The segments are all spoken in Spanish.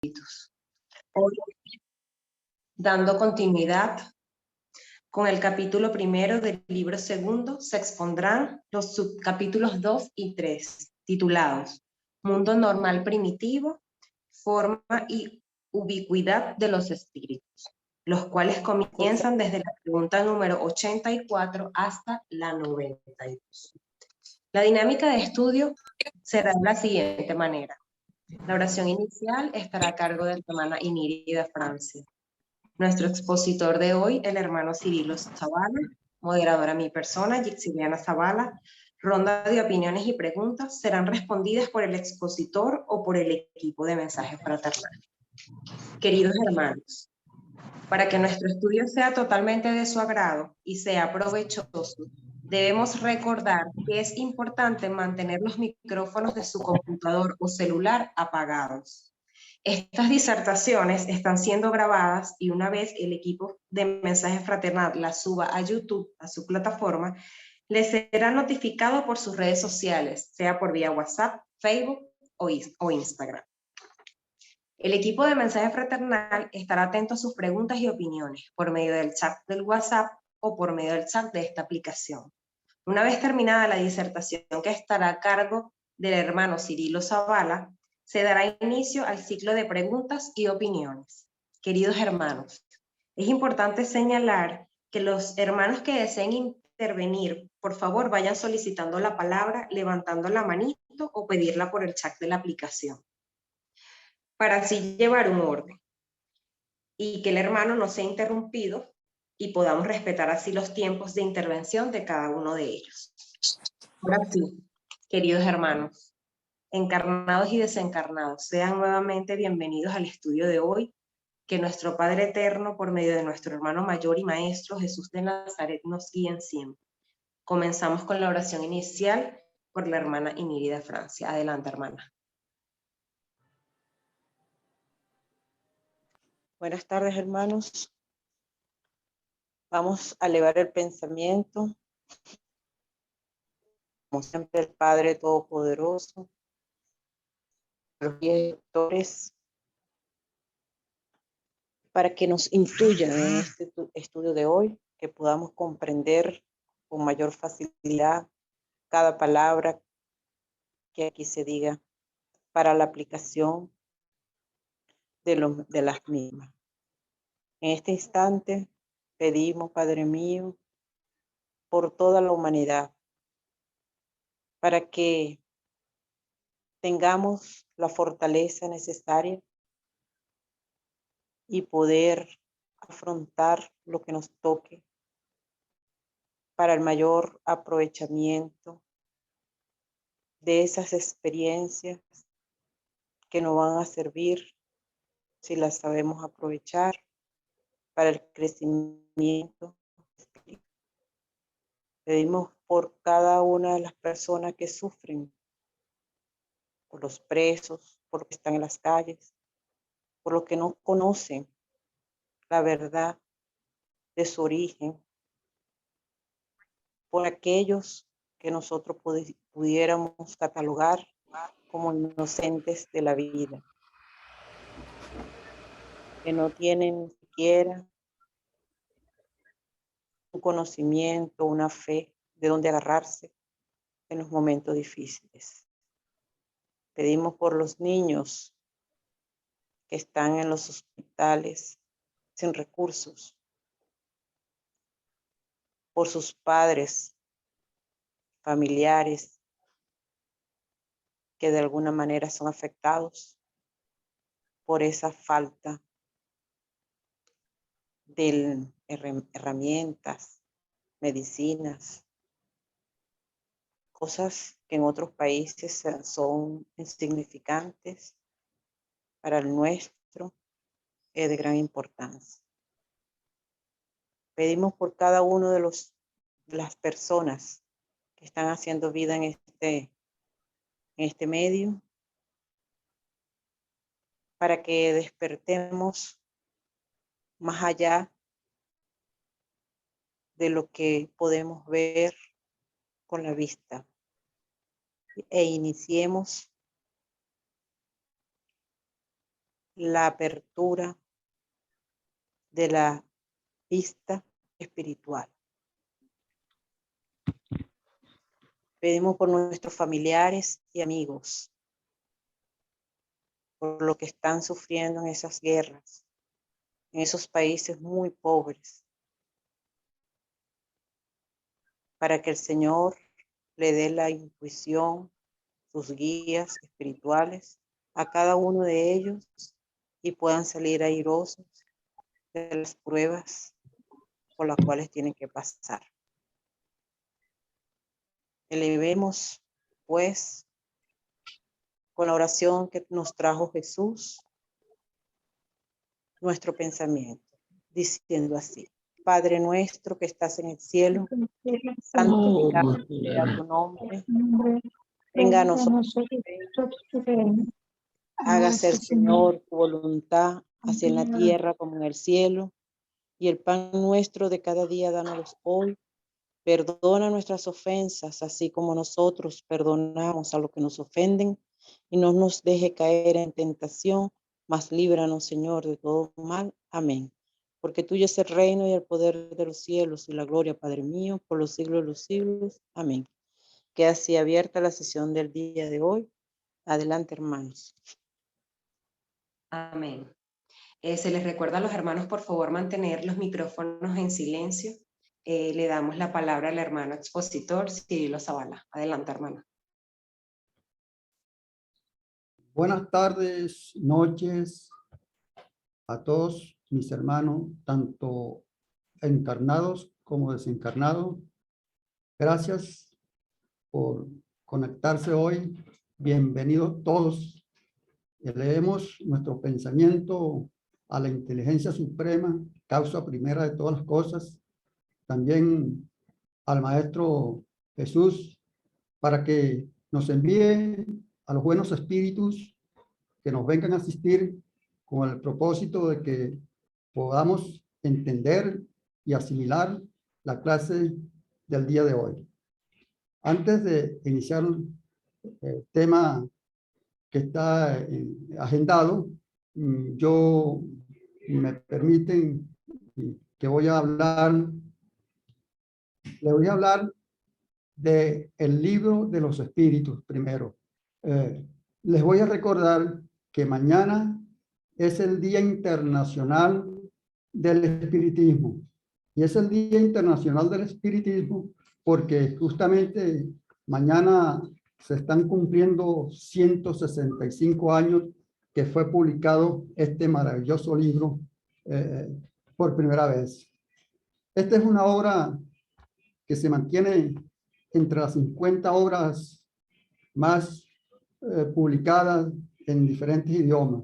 Hoy, dando continuidad con el capítulo primero del libro segundo, se expondrán los subcapítulos 2 y 3, titulados Mundo normal primitivo, forma y ubicuidad de los espíritus, los cuales comienzan desde la pregunta número 84 hasta la 92. La dinámica de estudio será de la siguiente manera. La oración inicial estará a cargo de la hermana Inírida Francia. Nuestro expositor de hoy, el hermano Cirilo Zavala, moderadora mi persona, Yixiliana Zavala. Ronda de opiniones y preguntas serán respondidas por el expositor o por el equipo de mensajes fraternales. Queridos hermanos, para que nuestro estudio sea totalmente de su agrado y sea provechoso, debemos recordar que es importante mantener los micrófonos de su computador o celular apagados. Estas disertaciones están siendo grabadas y una vez el equipo de mensajes fraternal las suba a YouTube, a su plataforma, les será notificado por sus redes sociales, sea por vía WhatsApp, Facebook o Instagram. El equipo de mensaje fraternal estará atento a sus preguntas y opiniones por medio del chat del WhatsApp o por medio del chat de esta aplicación. Una vez terminada la disertación que estará a cargo del hermano Cirilo Zavala, se dará inicio al ciclo de preguntas y opiniones. Queridos hermanos, es importante señalar que los hermanos que deseen intervenir, por favor vayan solicitando la palabra, levantando la manito o pedirla por el chat de la aplicación, para así llevar un orden y que el hermano no sea interrumpido y podamos respetar así los tiempos de intervención de cada uno de ellos. Ahora sí, queridos hermanos, encarnados y desencarnados, sean nuevamente bienvenidos al estudio de hoy, que nuestro Padre Eterno, por medio de nuestro hermano mayor y maestro Jesús de Nazaret, nos guíe siempre. Comenzamos con la oración inicial por la hermana Inírida Francia. Adelante, hermana. Buenas tardes, hermanos. Vamos a elevar el pensamiento, como siempre, el Padre Todopoderoso, los directores, para que nos instruyan en este estudio de hoy, que podamos comprender con mayor facilidad cada palabra que aquí se diga para la aplicación de las mismas. En este instante pedimos, Padre mío, por toda la humanidad, para que tengamos la fortaleza necesaria y poder afrontar lo que nos toque para el mayor aprovechamiento de esas experiencias que nos van a servir si las sabemos aprovechar para el crecimiento. Pedimos por cada una de las personas que sufren, por los presos, por los que están en las calles, por los que no conocen la verdad de su origen, por aquellos que nosotros pudiéramos catalogar como inocentes de la vida, que no tienen ni siquiera un conocimiento, una fe de dónde agarrarse en los momentos difíciles. Pedimos por los niños que están en los hospitales sin recursos, por sus padres, familiares que de alguna manera son afectados por esa falta de herramientas, medicinas, cosas que en otros países son insignificantes, para el nuestro es de gran importancia. Pedimos por cada uno de las personas que están haciendo vida en este medio, para que despertemos más allá de lo que podemos ver con la vista e iniciemos la apertura de la vista espiritual. Pedimos por nuestros familiares y amigos, por lo que están sufriendo en esas guerras, en esos países muy pobres, para que el Señor le dé la intuición, sus guías espirituales a cada uno de ellos y puedan salir airosos de las pruebas por las cuales tienen que pasar. Elevemos, pues, con la oración que nos trajo Jesús, nuestro pensamiento, diciendo así: Padre nuestro que estás en el cielo, santificado sea tu nombre, venga a nosotros tu reino, hágase el Señor tu voluntad, así en la tierra como en el cielo, y el pan nuestro de cada día dánoslo hoy. Perdona nuestras ofensas, así como nosotros perdonamos a los que nos ofenden, y no nos deje caer en tentación, mas líbranos, Señor, de todo mal. Amén. Porque tuyo es el reino y el poder de los cielos y la gloria, Padre mío, por los siglos de los siglos. Amén. Queda así abierta la sesión del día de hoy. Adelante, hermanos. Amén. Se les recuerda a los hermanos, por favor, mantener los micrófonos en silencio. Le damos la palabra al hermano expositor, Cirilo Zavala. Adelante, hermano. Buenas tardes, noches a todos mis hermanos, tanto encarnados como desencarnados. Gracias por conectarse hoy. Bienvenidos todos. Elevemos nuestro pensamiento a la inteligencia suprema, causa primera de todas las cosas. También al Maestro Jesús, para que nos envíe a los buenos espíritus que nos vengan a asistir con el propósito de que podamos entender y asimilar la clase del día de hoy. Antes de iniciar el tema que está agendado, yo me permiten que le voy a hablar de el libro de los espíritus primero. Les voy a recordar que mañana es el Día Internacional del Espiritismo. Y es el Día Internacional del Espiritismo porque justamente mañana se están cumpliendo 165 años que fue publicado este maravilloso libro por primera vez. Esta es una obra que se mantiene entre las 50 obras más publicadas en diferentes idiomas.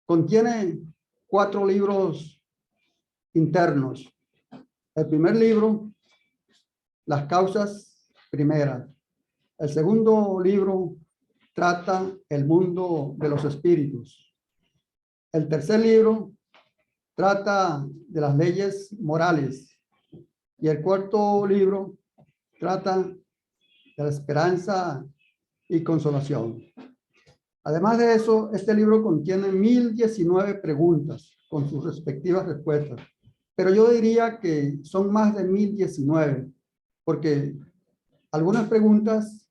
Contiene 4 libros internos. El primer libro, Las causas primeras. El segundo libro trata el mundo de los espíritus. El tercer libro trata de las leyes morales. Y el cuarto libro trata de la esperanza y consolación. Además de eso, este libro contiene 1019 preguntas con sus respectivas respuestas. Pero yo diría que son más de 1019, porque algunas preguntas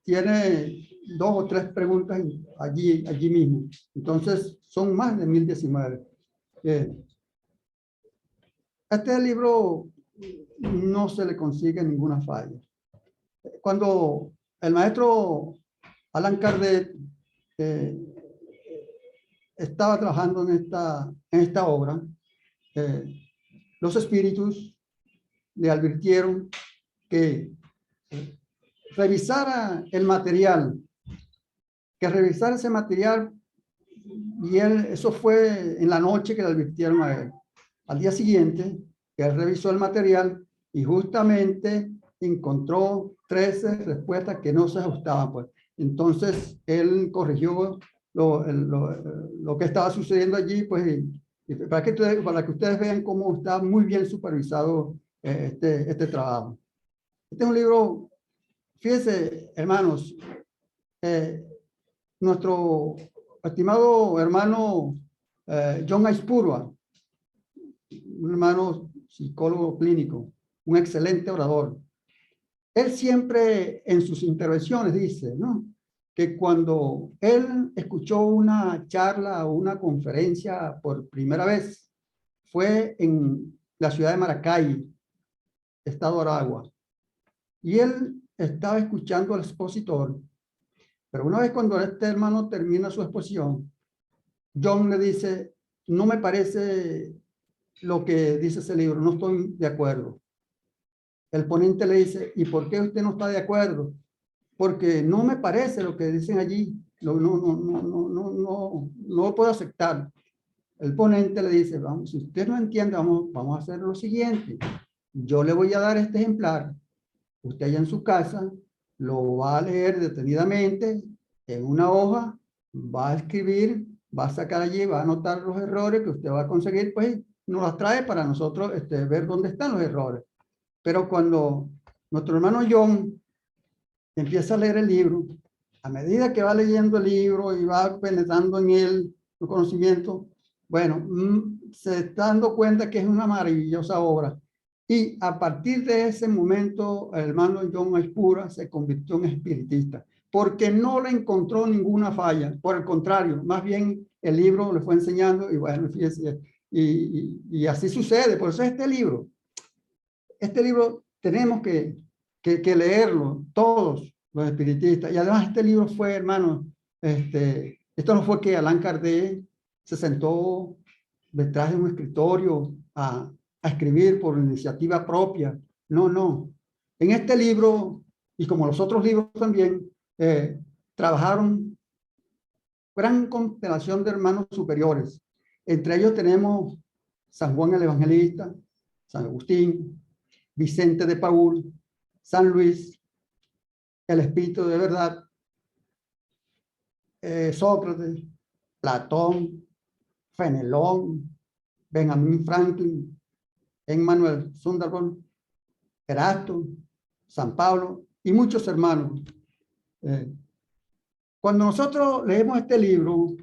tiene 2 o 3 preguntas allí mismo. Entonces, son más de 1019. Este libro no se le consigue ninguna falla. Cuando el maestro Allan Kardec estaba trabajando en esta obra, los espíritus le advirtieron que revisara el material, y eso fue en la noche que le advirtieron a él. Al día siguiente, que él revisó el material y justamente encontró 13 respuestas que no se ajustaban, pues. Entonces, él corrigió lo que estaba sucediendo allí, pues, y para que ustedes vean cómo está muy bien supervisado este trabajo. Este es un libro, fíjense, hermanos, nuestro estimado hermano John Aispurua, un hermano psicólogo clínico, un excelente orador. Él siempre en sus intervenciones dice, ¿no?, que cuando él escuchó una charla o una conferencia por primera vez, fue en la ciudad de Maracay, estado de Aragua, y él estaba escuchando al expositor, pero una vez cuando este hermano termina su exposición, John le dice, no me parece lo que dice ese libro, no estoy de acuerdo. El ponente le dice, ¿y por qué usted no está de acuerdo? Porque no me parece lo que dicen allí, no lo puedo aceptar. El ponente le dice, vamos, si usted no entiende, vamos a hacer lo siguiente. Yo le voy a dar este ejemplar, usted allá en su casa lo va a leer detenidamente en una hoja, va a escribir, va a sacar allí, va a anotar los errores que usted va a conseguir, pues nos las trae para nosotros ver dónde están los errores. Pero cuando nuestro hermano John empieza a leer el libro, a medida que va leyendo el libro y va penetrando en él los conocimientos, bueno, se está dando cuenta que es una maravillosa obra. Y a partir de ese momento, el hermano John Aispurua se convirtió en espiritista, porque no le encontró ninguna falla. Por el contrario, más bien el libro le fue enseñando y bueno, fíjese, y así sucede. Por eso este libro tenemos que leerlo todos los espiritistas. Y además este libro fue, hermano, esto no fue que Allan Kardec se sentó detrás de un escritorio a escribir por iniciativa propia. No, no. En este libro, y como los otros libros también, trabajaron gran constelación de hermanos superiores. Entre ellos tenemos San Juan el Evangelista, San Agustín, Vicente de Paúl, San Luis, el Espíritu de Verdad, Sócrates, Platón, Fenelón, Benjamin Franklin, Emmanuel Sunderbourne, Erasto, San Pablo y muchos hermanos. Cuando nosotros leemos este libro,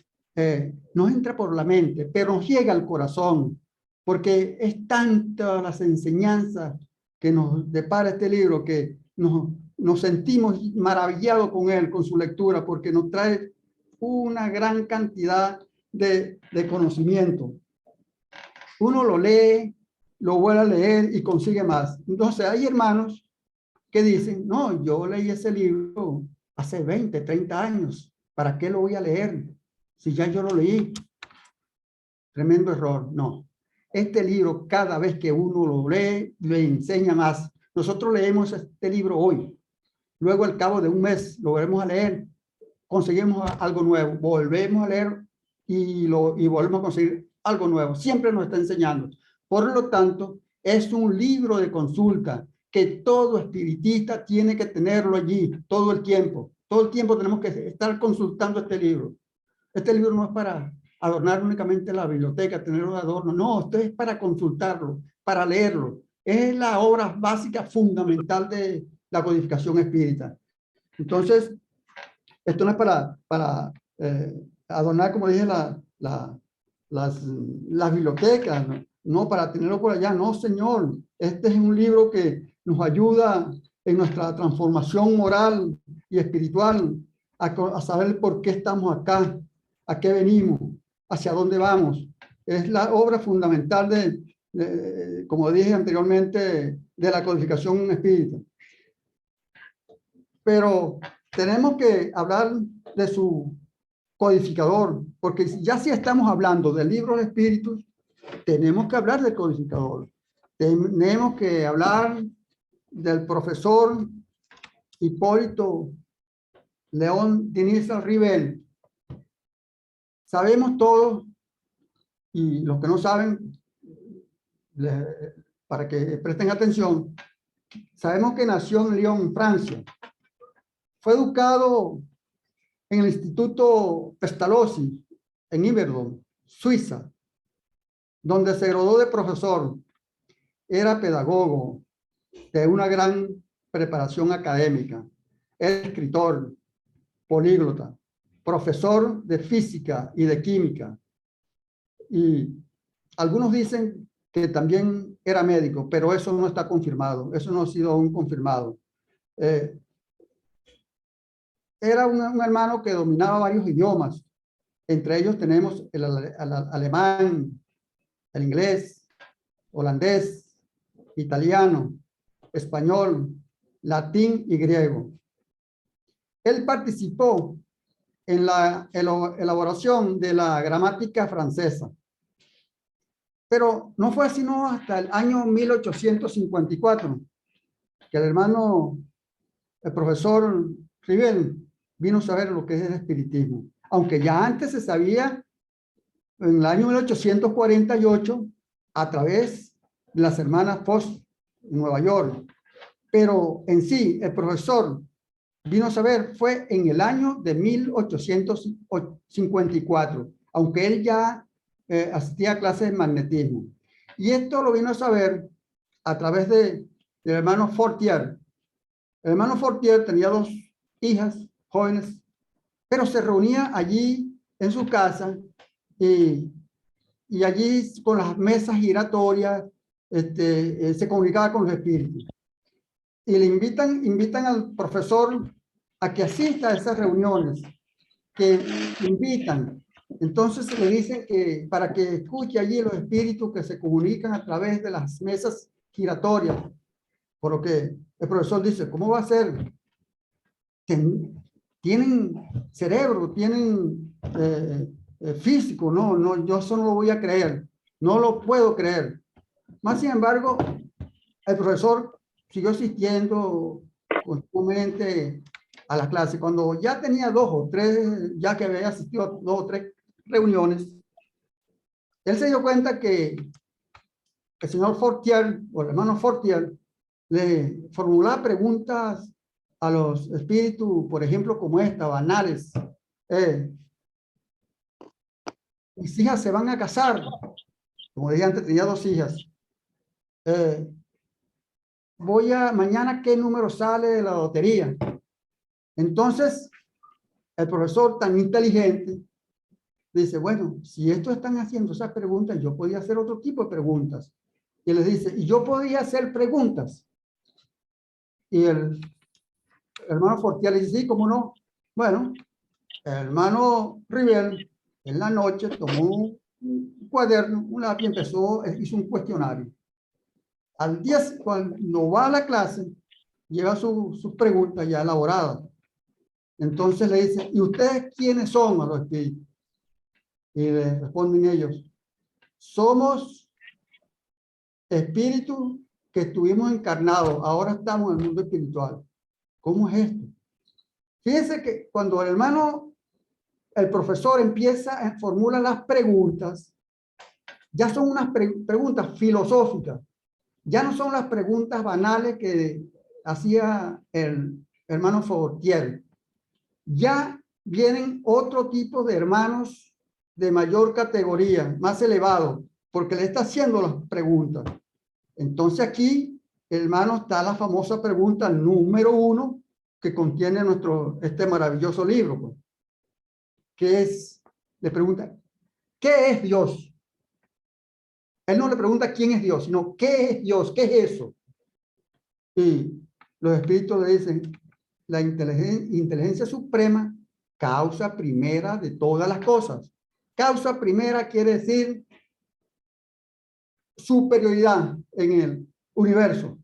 nos entra por la mente, pero nos llega al corazón, porque es tanta las enseñanzas que nos depara este libro que nos sentimos maravillados con él, con su lectura, porque nos trae una gran cantidad de conocimiento. Uno lo lee, lo vuelve a leer y consigue más. Entonces hay hermanos que dicen, no, yo leí ese libro hace 20, 30 años. ¿Para qué lo voy a leer? Si ya yo lo leí. Tremendo error. No. Este libro, cada vez que uno lo lee, le enseña más. Nosotros leemos este libro hoy. Luego, al cabo de un mes, lo volvemos a leer. Conseguimos algo nuevo. Volvemos a leer y volvemos a conseguir algo nuevo. Siempre nos está enseñando. Por lo tanto, es un libro de consulta que todo espiritista tiene que tenerlo allí todo el tiempo. Todo el tiempo tenemos que estar consultando este libro. Este libro no es para adornar únicamente la biblioteca, tenerlo de adorno. No, esto es para consultarlo, para leerlo. Es la obra básica fundamental de la codificación espírita. Entonces, esto no es para adornar, como dije, las bibliotecas, no para tenerlo por allá. No, señor. Este es un libro que nos ayuda en nuestra transformación moral y espiritual a saber por qué estamos acá, a qué venimos, hacia dónde vamos. Es la obra fundamental como dije anteriormente, de la codificación espírita. Pero tenemos que hablar de su codificador, porque ya si estamos hablando del libro de espíritus, tenemos que hablar del codificador. Tenemos que hablar del profesor Hipólito León Diniz Rivel. Sabemos todos, y los que no saben, para que presten atención, sabemos que nació en Lyon, Francia. Fue educado en el Instituto Pestalozzi, en Yverdon, Suiza, donde se graduó de profesor. Era pedagogo de una gran preparación académica. Era escritor, políglota. profesor de física y de química. Y algunos dicen que también era médico, pero eso no está confirmado. Eso no ha sido aún confirmado. Era un hermano que dominaba varios idiomas. Entre ellos tenemos el alemán, el inglés, holandés, italiano, español, latín y griego. Él participó en la elaboración de la gramática francesa. Pero no fue sino hasta el año 1854 que el hermano, el profesor Rivel, vino a saber lo que es el espiritismo. Aunque ya antes se sabía en el año 1848 a través de las hermanas Fox en Nueva York. Pero en sí, el profesor vino a saber fue en el año de 1854, aunque él ya asistía a clases de magnetismo. Y esto lo vino a saber a través del hermano Fortier. El hermano Fortier tenía dos hijas jóvenes, pero se reunía allí en su casa y allí con las mesas giratorias se comunicaba con los espíritus. Y le invitan al profesor a que asista a esas reuniones, que invitan. Entonces le dicen que para que escuche allí los espíritus que se comunican a través de las mesas giratorias. Por lo que el profesor dice, ¿cómo va a ser? Tienen cerebro, tienen físico, no, yo eso no lo voy a creer, no lo puedo creer. Más sin embargo, el profesor siguió asistiendo continuamente a la clase. Cuando ya tenía 2 o 3, ya que había asistido a 2 o 3 reuniones, él se dio cuenta que el señor Fortier, o el hermano Fortier, le formulaba preguntas a los espíritus, por ejemplo, como esta, banales. Mis hijas se van a casar. Como dije antes, tenía 2 hijas. Mañana, ¿qué número sale de la lotería? Entonces, el profesor tan inteligente dice, bueno, si estos están haciendo esas preguntas, yo podía hacer otro tipo de preguntas. Y les dice, y yo podía hacer preguntas. Y el hermano Fortier le dice, sí, ¿cómo no? Bueno, el hermano Rivel en la noche tomó un cuaderno, un lápiz, hizo un cuestionario. Al día, cuando va a la clase, lleva sus preguntas ya elaboradas. Entonces le dice, ¿y ustedes quiénes son a los espíritus? Y le responden ellos, somos espíritus que estuvimos encarnados, ahora estamos en el mundo espiritual. ¿Cómo es esto? Fíjense que cuando el profesor empieza a formular las preguntas, ya son unas preguntas filosóficas, ya no son las preguntas banales que hacía el hermano Fortier. Ya vienen otro tipo de hermanos de mayor categoría, más elevado, porque le está haciendo las preguntas. Entonces aquí, hermano, está la famosa pregunta número 1 que contiene este maravilloso libro, pues, que es, le pregunta, ¿qué es Dios? Él no le pregunta quién es Dios, sino ¿qué es Dios? ¿Qué es eso? Y los espíritus le dicen, la inteligencia suprema, causa primera de todas las cosas. Causa primera quiere decir superioridad en el universo.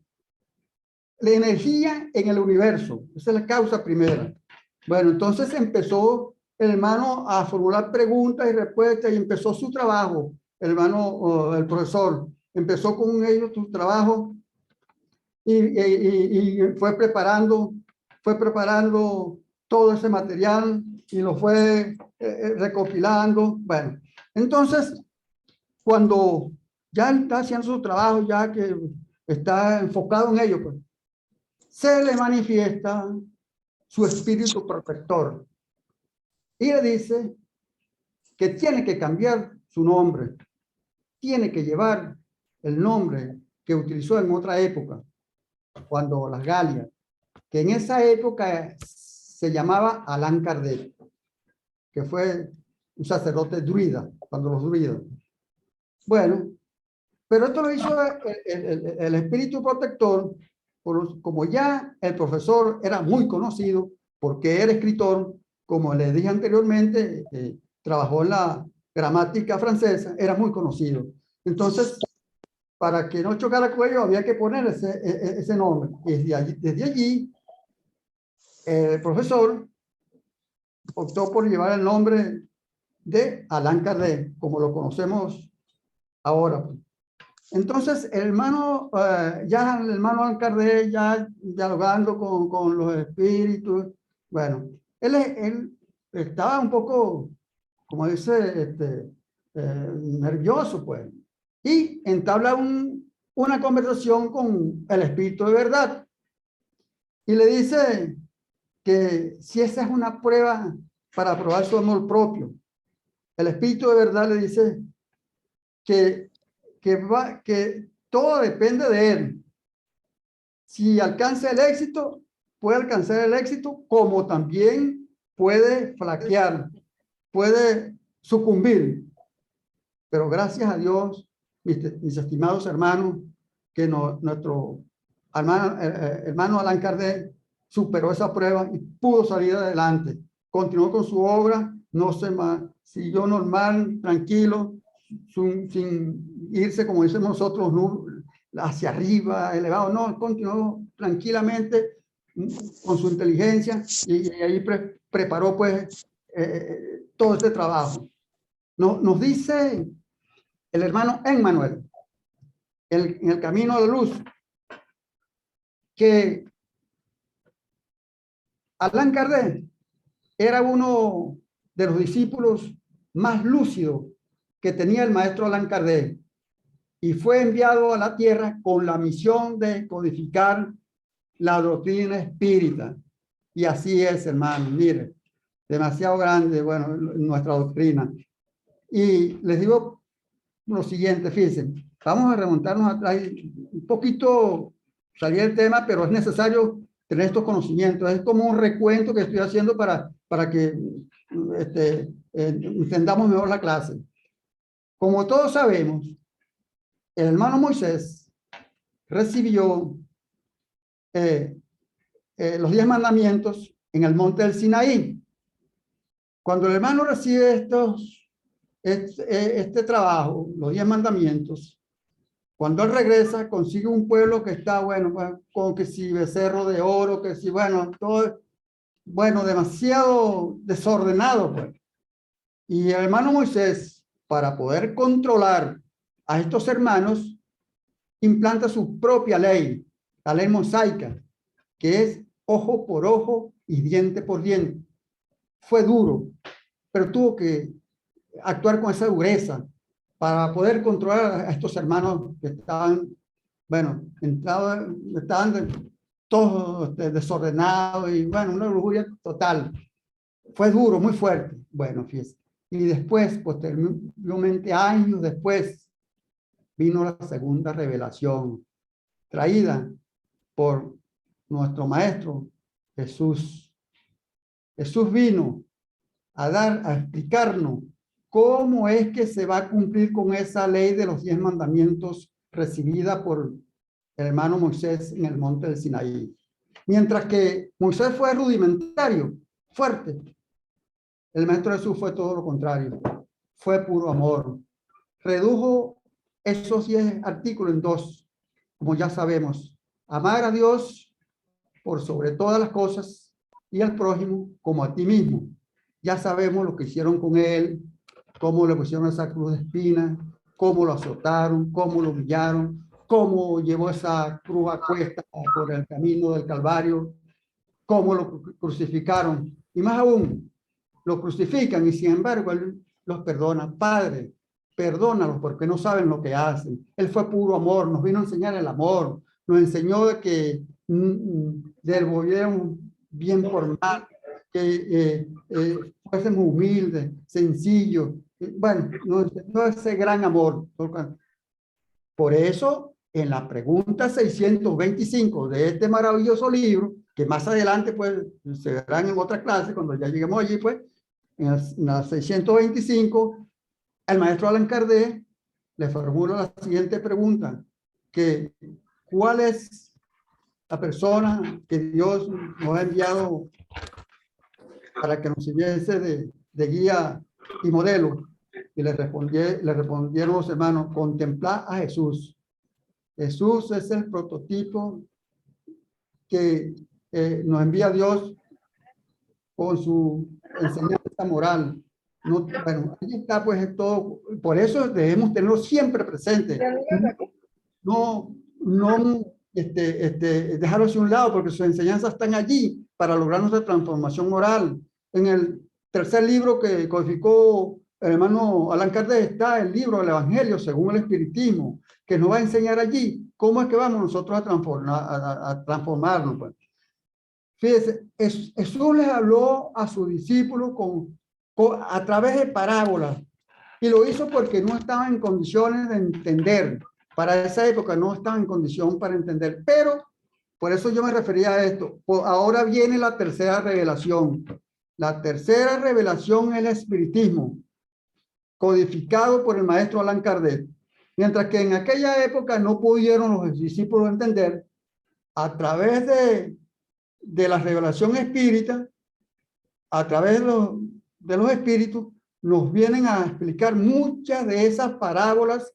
La energía en el universo. Esa es la causa primera. Bueno, entonces empezó el hermano a formular preguntas y respuestas y empezó su trabajo. El profesor empezó con ellos su trabajo y fue preparando todo ese material y lo fue recopilando. Bueno, entonces, cuando ya está haciendo su trabajo, ya que está enfocado en ello, pues, se le manifiesta su espíritu protector y le dice que tiene que cambiar su nombre, tiene que llevar el nombre que utilizó en otra época, cuando las Galias, que en esa época se llamaba Allan Kardec. que fue un sacerdote druida, cuando los druidas. Bueno, pero esto lo hizo el espíritu protector, como ya el profesor era muy conocido, porque era escritor, como les dije anteriormente, trabajó en la gramática francesa, era muy conocido. Entonces, para que no chocara el cuello, había que poner ese nombre. Y desde allí, el profesor optó por llevar el nombre de Allan Kardec, como lo conocemos ahora. Entonces, el hermano Allan Kardec, ya dialogando con los espíritus, bueno, él estaba un poco, como dice, nervioso, pues, y entabla una conversación con el espíritu de verdad, y le dice que si esa es una prueba para probar su amor propio, el espíritu de verdad le dice que todo depende de él. Si alcanza el éxito, puede alcanzar el éxito, como también puede flaquear, puede sucumbir. Pero gracias a Dios, mis estimados hermanos, que nuestro hermano Allan Kardec superó esa prueba y pudo salir adelante. Continuó con su obra, siguió normal, tranquilo, sin irse, como decimos nosotros, hacia arriba, elevado. No, continuó tranquilamente con su inteligencia y ahí preparó pues todo este trabajo. Nos dice el hermano Emmanuel, en el camino de la luz, que Allan Kardec era uno de los discípulos más lúcidos que tenía el maestro Allan Kardec, y fue enviado a la tierra con la misión de codificar la doctrina espírita. Y así es, hermano, mire, demasiado grande, bueno, nuestra doctrina. Y les digo lo siguiente, fíjense, vamos a remontarnos atrás, un poquito, salir del tema, pero es necesario tener estos conocimientos. Es como un recuento que estoy haciendo para que entendamos mejor la clase. Como todos sabemos, el hermano Moisés recibió los 10 mandamientos en el monte del Sinaí. Cuando el hermano recibe este trabajo, los 10 mandamientos, cuando él regresa, consigue un pueblo que está, bueno, con que si becerro de oro, que si, bueno, todo, bueno, demasiado desordenado, pues. Y el hermano Moisés, para poder controlar a estos hermanos, implanta su propia ley, la ley mosaica, que es ojo por ojo y diente por diente. Fue duro, pero tuvo que actuar con esa dureza para poder controlar a estos hermanos que estaban, bueno, estaban todos desordenados y, bueno, una lujuria total. Fue duro, muy fuerte. Bueno, fíjese. Y después, posteriormente, años después, vino la segunda revelación, traída por nuestro maestro Jesús. Jesús vino a explicarnos cómo es que se va a cumplir con esa ley de los 10 mandamientos recibida por el hermano Moisés en el monte del Sinaí. Mientras que Moisés fue rudimentario, fuerte, el maestro Jesús fue todo lo contrario, fue puro amor. Redujo esos 10 artículos en 2, como ya sabemos: amar a Dios por sobre todas las cosas y al prójimo como a ti mismo. Ya sabemos lo que hicieron con él, cómo le pusieron esa cruz de espinas, cómo lo azotaron, cómo lo humillaron, cómo llevó esa cruz a cuesta por el camino del Calvario, cómo lo crucificaron. Y más aún, lo crucifican y sin embargo él los perdona. Padre, perdónalos porque no saben lo que hacen. Él fue puro amor, nos vino a enseñar el amor, nos enseñó de que devolvieron bien por mal, que fuésemos humildes, sencillos. Bueno, nos enseñó ese gran amor. Por eso, en la pregunta 625 de este maravilloso libro, que más adelante pues se verán en otra clase, cuando ya lleguemos allí, pues, en la 625, el maestro Allan Kardec le formula la siguiente pregunta, que ¿cuál es la persona que Dios nos ha enviado para que nos sirviese de guía y modelo? Y le respondieron los hermanos, contemplar a Jesús. Jesús es el prototipo que nos envía Dios con su enseñanza moral. No, bueno, ahí está pues todo, por eso debemos tenerlo siempre presente. No dejarlo hacia un lado, porque sus enseñanzas están allí para lograr nuestra transformación moral. En el tercer libro que codificó el hermano Allan Kardec está el libro del Evangelio según el Espiritismo, que nos va a enseñar allí cómo es que vamos nosotros a transformarnos. Pues. Fíjese, Jesús les habló a sus discípulos a través de parábolas, y lo hizo porque no estaban en condiciones de entender. Para esa época no estaban en condición para entender, pero por eso yo me refería a esto. Ahora viene la tercera revelación. La tercera revelación es el espiritismo, codificado por el maestro Allan Kardec. Mientras que en aquella época no pudieron los discípulos entender, a través de la revelación espírita, a través de los espíritus, nos vienen a explicar muchas de esas parábolas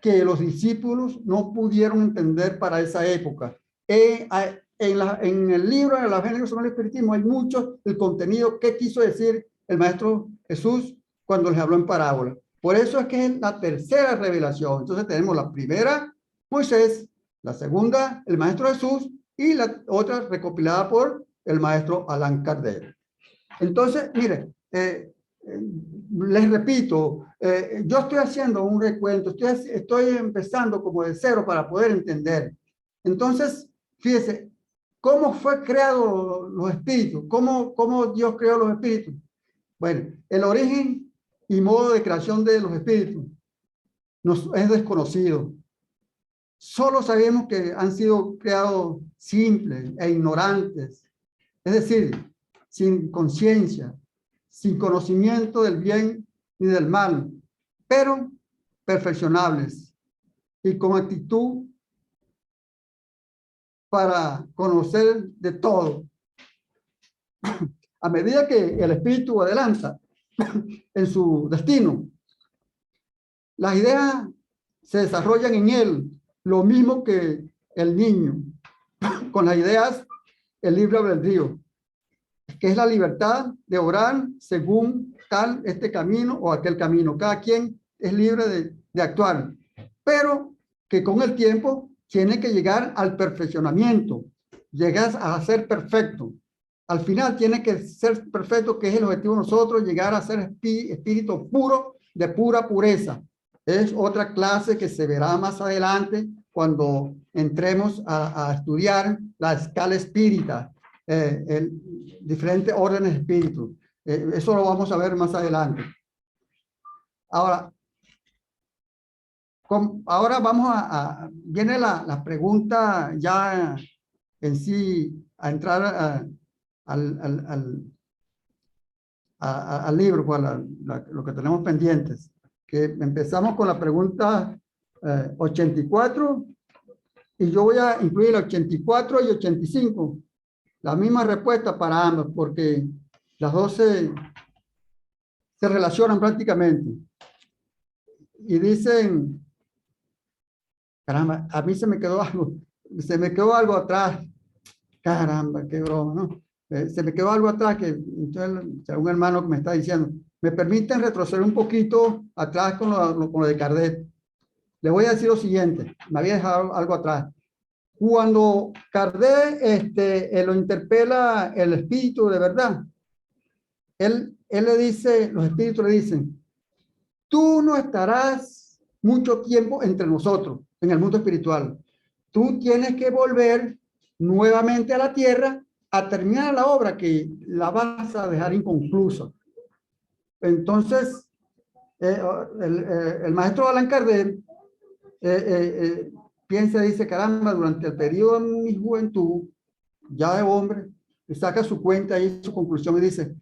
que los discípulos no pudieron entender para esa época. En el libro de la Evangelio sobre el Espiritismo hay mucho el contenido que quiso decir el Maestro Jesús cuando les habló en parábola. Por eso es que es la tercera revelación. Entonces tenemos la primera, Moisés, la segunda, el Maestro Jesús, y la otra recopilada por el Maestro Allan Kardec. Entonces, mire, les repito, yo estoy haciendo un recuento, estoy empezando como de cero para poder entender. Entonces, fíjese, ¿cómo fue creado los espíritus? ¿Cómo Dios creó los espíritus? Bueno, el origen y modo de creación de los espíritus nos es desconocido. Solo sabemos que han sido creados simples e ignorantes, es decir, sin conciencia, sin conocimiento del bien ni del mal, pero perfeccionables y con actitud para conocer de todo. A medida que el espíritu adelanta en su destino, las ideas se desarrollan en él, lo mismo que el niño, con las ideas, el libre albedrío, que es la libertad de obrar según tal este camino o aquel camino. Cada quien es libre de actuar, pero que con el tiempo tiene que llegar al perfeccionamiento, llegar a ser perfecto. Al final tiene que ser perfecto, que es el objetivo de nosotros, llegar a ser espíritu puro, de pura pureza. Es otra clase que se verá más adelante cuando entremos a estudiar la escala espírita, diferentes órdenes de espíritu. Eso lo vamos a ver más adelante. Ahora vamos viene la pregunta ya en sí, a entrar al libro, pues, lo que tenemos pendientes. Que empezamos con la pregunta 84, y yo voy a incluir 84 y 85. La misma respuesta para ambas, porque las dos se relacionan prácticamente. Y dicen, caramba, a mí se me quedó algo atrás. Caramba, qué broma, ¿no? Se me quedó algo atrás que entonces, un hermano que me está diciendo, ¿me permiten retroceder un poquito atrás con lo de Kardec? Les voy a decir lo siguiente, me había dejado algo atrás. Cuando Kardec lo interpela el espíritu de verdad, él le dice, los espíritus le dicen, tú no estarás mucho tiempo entre nosotros en el mundo espiritual. Tú tienes que volver nuevamente a la tierra a terminar la obra que la vas a dejar inconclusa. Entonces, el maestro Allan Kardec piensa y dice, caramba, durante el periodo de mi juventud, ya de hombre, saca su cuenta y su conclusión y dice,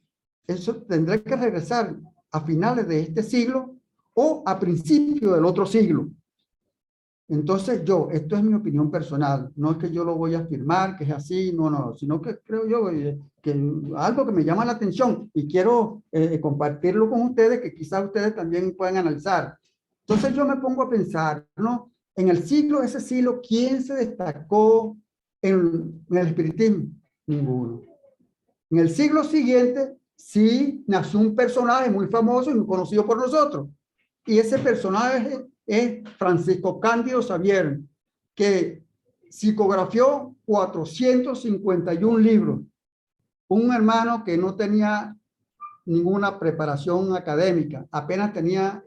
eso tendré que regresar a finales de este siglo o a principios del otro siglo. Entonces esto es mi opinión personal, no es que yo lo voy a afirmar, que es así, no, sino que creo yo que algo que me llama la atención y quiero compartirlo con ustedes, que quizás ustedes también puedan analizar. Entonces yo me pongo a pensar, ¿no? En el siglo, ese siglo, ¿quién se destacó en el espiritismo? Ninguno. En el siglo siguiente, sí nació un personaje muy famoso y muy conocido por nosotros. Y ese personaje es Francisco Cándido Xavier, que psicografió 451 libros. Un hermano que no tenía ninguna preparación académica, apenas tenía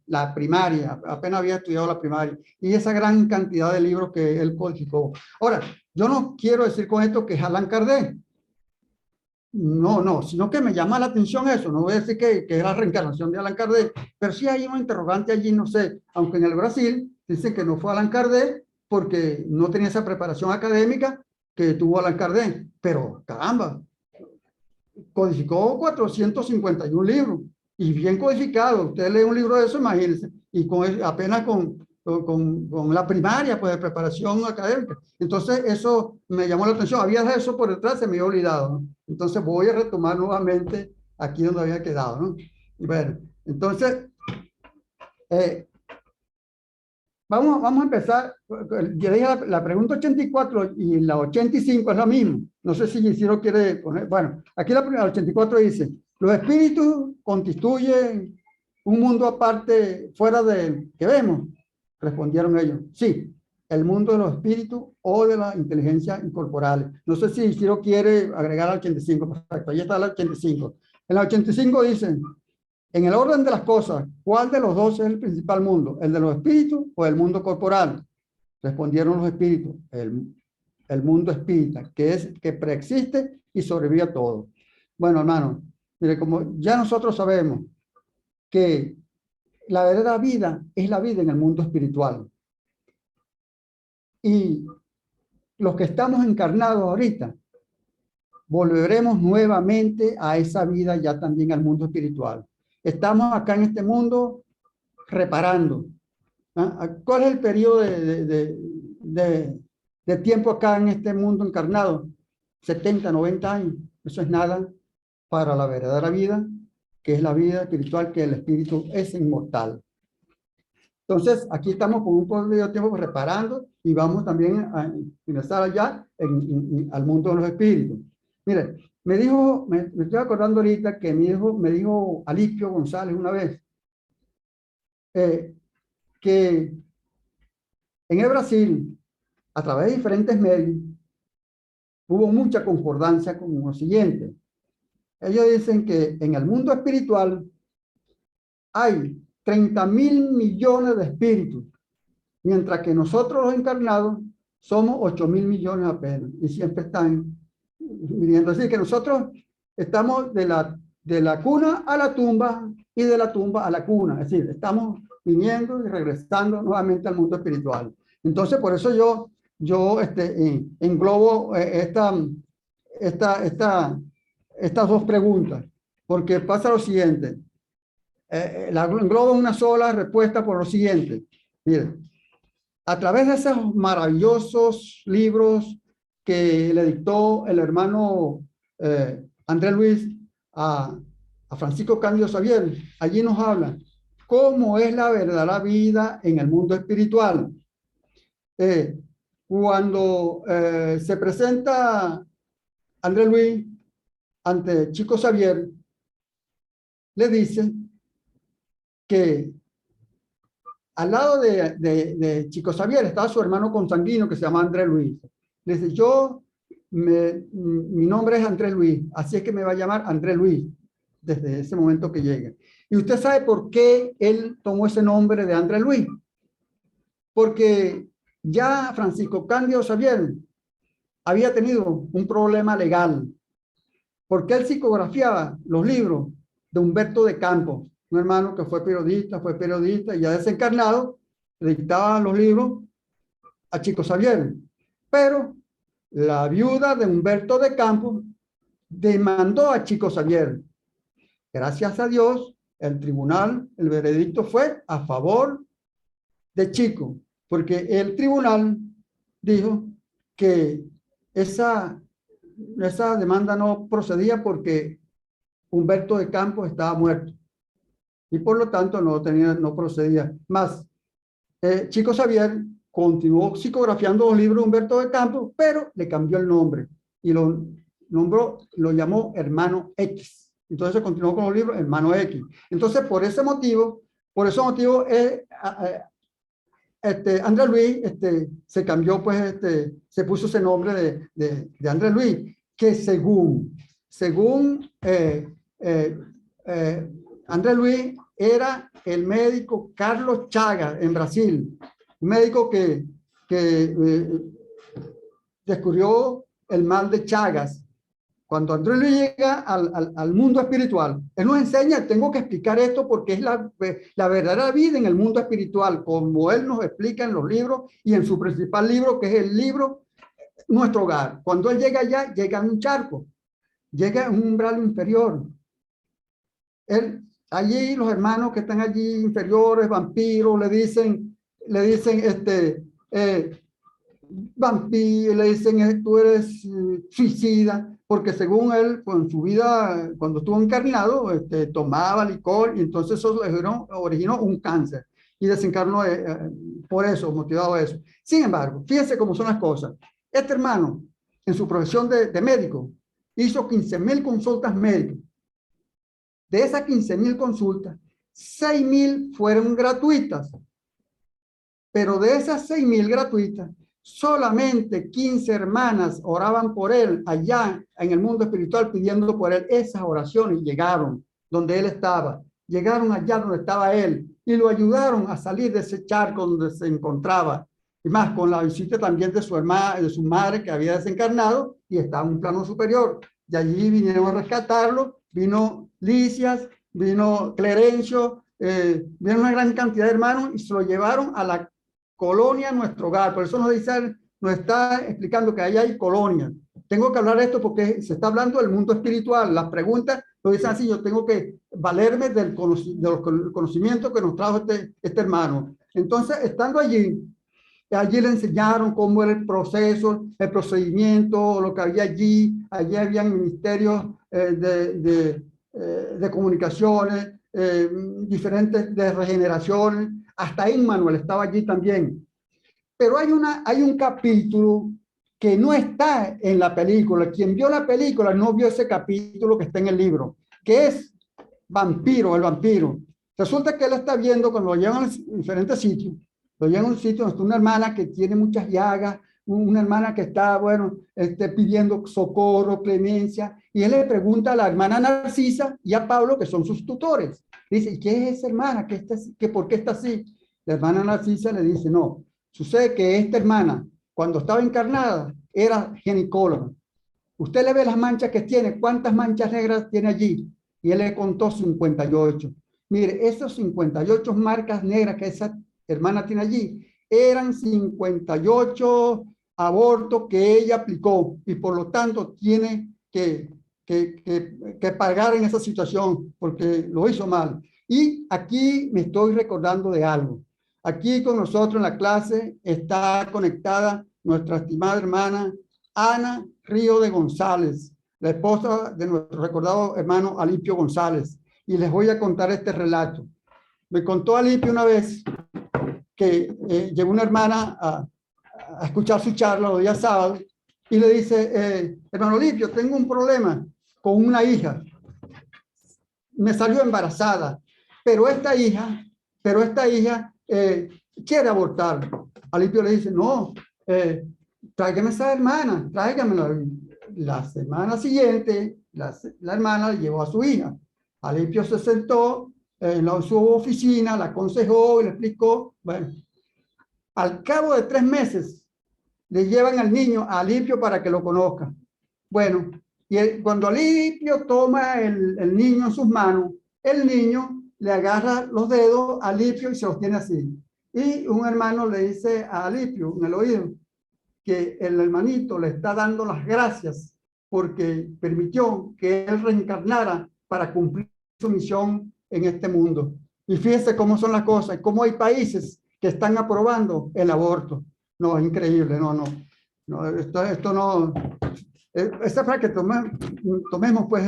la primaria, apenas había estudiado la primaria, y esa gran cantidad de libros que él codificó. Ahora, yo no quiero decir con esto que es Allan Kardec, no, sino que me llama la atención eso. No voy a decir que es la reencarnación de Allan Kardec, pero sí hay un interrogante allí, no sé, aunque en el Brasil dicen que no fue Allan Kardec porque no tenía esa preparación académica que tuvo Allan Kardec, pero caramba, codificó 451 libros y bien codificado. Usted lee un libro de eso, imagínense, y apenas con la primaria, pues de preparación académica. Entonces eso me llamó la atención. Había eso por detrás, se me había olvidado, ¿no? Entonces voy a retomar nuevamente aquí donde había quedado, ¿no? Y bueno, entonces vamos a empezar. Yo dije la pregunta 84 y la 85 es la misma. No sé si Isidro quiere poner. Bueno, aquí la 84 dice: los espíritus constituyen un mundo aparte fuera del que vemos. Respondieron ellos: sí, el mundo de los espíritus o de la inteligencia incorporal. No sé si Isidro quiere agregar al 85. Perfecto, ahí está el 85. En la 85 dicen: en el orden de las cosas, ¿cuál de los dos es el principal mundo? ¿El de los espíritus o el mundo corporal? Respondieron los espíritus: el mundo espírita, que preexiste y sobrevive a todo. Bueno, hermano, mire, como ya nosotros sabemos que la verdadera vida es la vida en el mundo espiritual. Y los que estamos encarnados ahorita, volveremos nuevamente a esa vida ya también al mundo espiritual. Estamos acá en este mundo reparando. ¿Cuál es el periodo de tiempo acá en este mundo encarnado? 70, 90 años. Eso es nada para la verdadera vida, que es la vida espiritual, que el espíritu es inmortal. Entonces, aquí estamos con un poco de tiempo reparando y vamos también a ingresar allá al mundo de los espíritus. Mire, me estoy acordando ahorita que me dijo Aliquio González una vez, que en el Brasil, a través de diferentes medios, hubo mucha concordancia con lo siguiente. Ellos dicen que en el mundo espiritual hay 30.000 millones de espíritus, mientras que nosotros los encarnados somos 8.000 millones apenas, y siempre están viniendo. Así que nosotros estamos de la cuna a la tumba y de la tumba a la cuna, es decir, estamos viniendo y regresando nuevamente al mundo espiritual. Entonces, por eso yo englobo estas dos preguntas, porque pasa lo siguiente. La englobo en una sola respuesta por lo siguiente. Miren, a través de esos maravillosos libros que le dictó el hermano Andrés Luis a Francisco Cándido Xavier, allí nos habla cómo es la verdadera vida en el mundo espiritual. Cuando se presenta Andrés Luis ante Chico Xavier, le dice que al lado de Chico Xavier estaba su hermano consanguíneo que se llama Andrés Luis. Le dice: mi nombre es Andrés Luis, así es que me va a llamar Andrés Luis desde ese momento que llegue. ¿Y usted sabe por qué él tomó ese nombre de Andrés Luis? Porque ya Francisco Cándido Xavier había tenido un problema legal, porque él psicografiaba los libros de Humberto de Campos, un hermano que fue periodista y ya desencarnado, le dictaba los libros a Chico Xavier. Pero la viuda de Humberto de Campos demandó a Chico Xavier Gracias a Dios, el tribunal, el veredicto fue a favor de Chico, porque el tribunal dijo que esa demanda no procedía porque Humberto de Campos estaba muerto y por lo tanto no procedía. Más, Chico Xavier continuó psicografiando los libros de Humberto de Campos, pero le cambió el nombre y lo llamó Hermano X. Entonces se continuó con los libros Hermano X. Entonces, por ese motivo, André Luis se cambió, pues, se puso ese nombre de André Luis, que según André Luis era el médico Carlos Chagas en Brasil, un médico que descubrió el mal de Chagas. Cuando André Luis llega al mundo espiritual, él nos enseña, tengo que explicar esto porque es la verdadera vida en el mundo espiritual, como él nos explica en los libros y en su principal libro, que es el libro Nuestro Hogar. Cuando él llega allá, llega a un charco, llega a un umbral inferior. Allí los hermanos que están allí inferiores, vampiros, le dicen vampiro, le dicen tú eres suicida, porque según él, pues, en su vida, cuando estuvo encarnado, tomaba licor y entonces eso originó un cáncer y desencarnó por eso, motivado a eso. Sin embargo, fíjense cómo son las cosas. Este hermano, en su profesión de médico, hizo 15,000 consultas médicas. De esas 15,000 consultas, 6,000 fueron gratuitas. Pero de esas 6,000 gratuitas, solamente 15 hermanas oraban por él allá en el mundo espiritual pidiendo por él. Esas oraciones llegaron donde él estaba, llegaron allá donde estaba él y lo ayudaron a salir de ese charco donde se encontraba. Y más con la visita también de su hermana, de su madre que había desencarnado y estaba en un plano superior. Y allí vinieron a rescatarlo, vino Licias, vino Clerencio, vino una gran cantidad de hermanos y se lo llevaron a la colonia Nuestro Hogar. Por eso nos está explicando que ahí hay colonias. Tengo que hablar de esto porque se está hablando del mundo espiritual. Las preguntas lo dicen así, yo tengo que valerme del conocimiento que nos trajo este hermano. Entonces, estando allí le enseñaron cómo era el proceso, el procedimiento, lo que había allí. Allí habían ministerios de comunicaciones, diferentes de regeneraciones. Hasta Immanuel estaba allí también. Pero hay un capítulo que no está en la película. Quien vio la película no vio ese capítulo que está en el libro, que es el vampiro. Resulta que él está viendo cuando lo llevan a diferentes sitios. Lo llevan a un sitio donde está una hermana que tiene muchas llagas, una hermana que está, pidiendo socorro, clemencia, y él le pregunta a la hermana Narcisa y a Pablo, que son sus tutores. Dice, ¿y qué es esa hermana? ¿Por qué está así? La hermana Narcisa le dice, no, sucede que esta hermana, cuando estaba encarnada, era ginecóloga. Usted le ve las manchas que tiene, ¿cuántas manchas negras tiene allí? Y él le contó 58. Mire, esas 58 marcas negras que esa hermana tiene allí, eran 58 abortos que ella aplicó y por lo tanto tiene que pagar en esa situación porque lo hizo mal. Y aquí me estoy recordando de algo. Aquí con nosotros en la clase está conectada nuestra estimada hermana Ana Río de González, la esposa de nuestro recordado hermano Alipio González. Y les voy a contar este relato. Me contó Alipio una vez que llegó una hermana a escuchar su charla los días sábados y le dice, hermano Alipio, tengo un problema con una hija. Me salió embarazada, pero esta hija quiere abortar. Alipio le dice, no, tráigame esa hermana, tráigamela. La semana siguiente, la hermana le llevó a su hija. Alipio se sentó en su oficina, la aconsejó y le explicó. Bueno, al cabo de 3 meses, le llevan al niño a Alipio para que lo conozca. Bueno, y cuando Alipio toma el niño en sus manos, el niño le agarra los dedos a Alipio y se los tiene así. Y un hermano le dice a Alipio en el oído que el hermanito le está dando las gracias porque permitió que él reencarnara para cumplir su misión en este mundo. Y fíjense cómo son las cosas, cómo hay países que están aprobando el aborto. No, es increíble, no, esto no, esta para que tomemos pues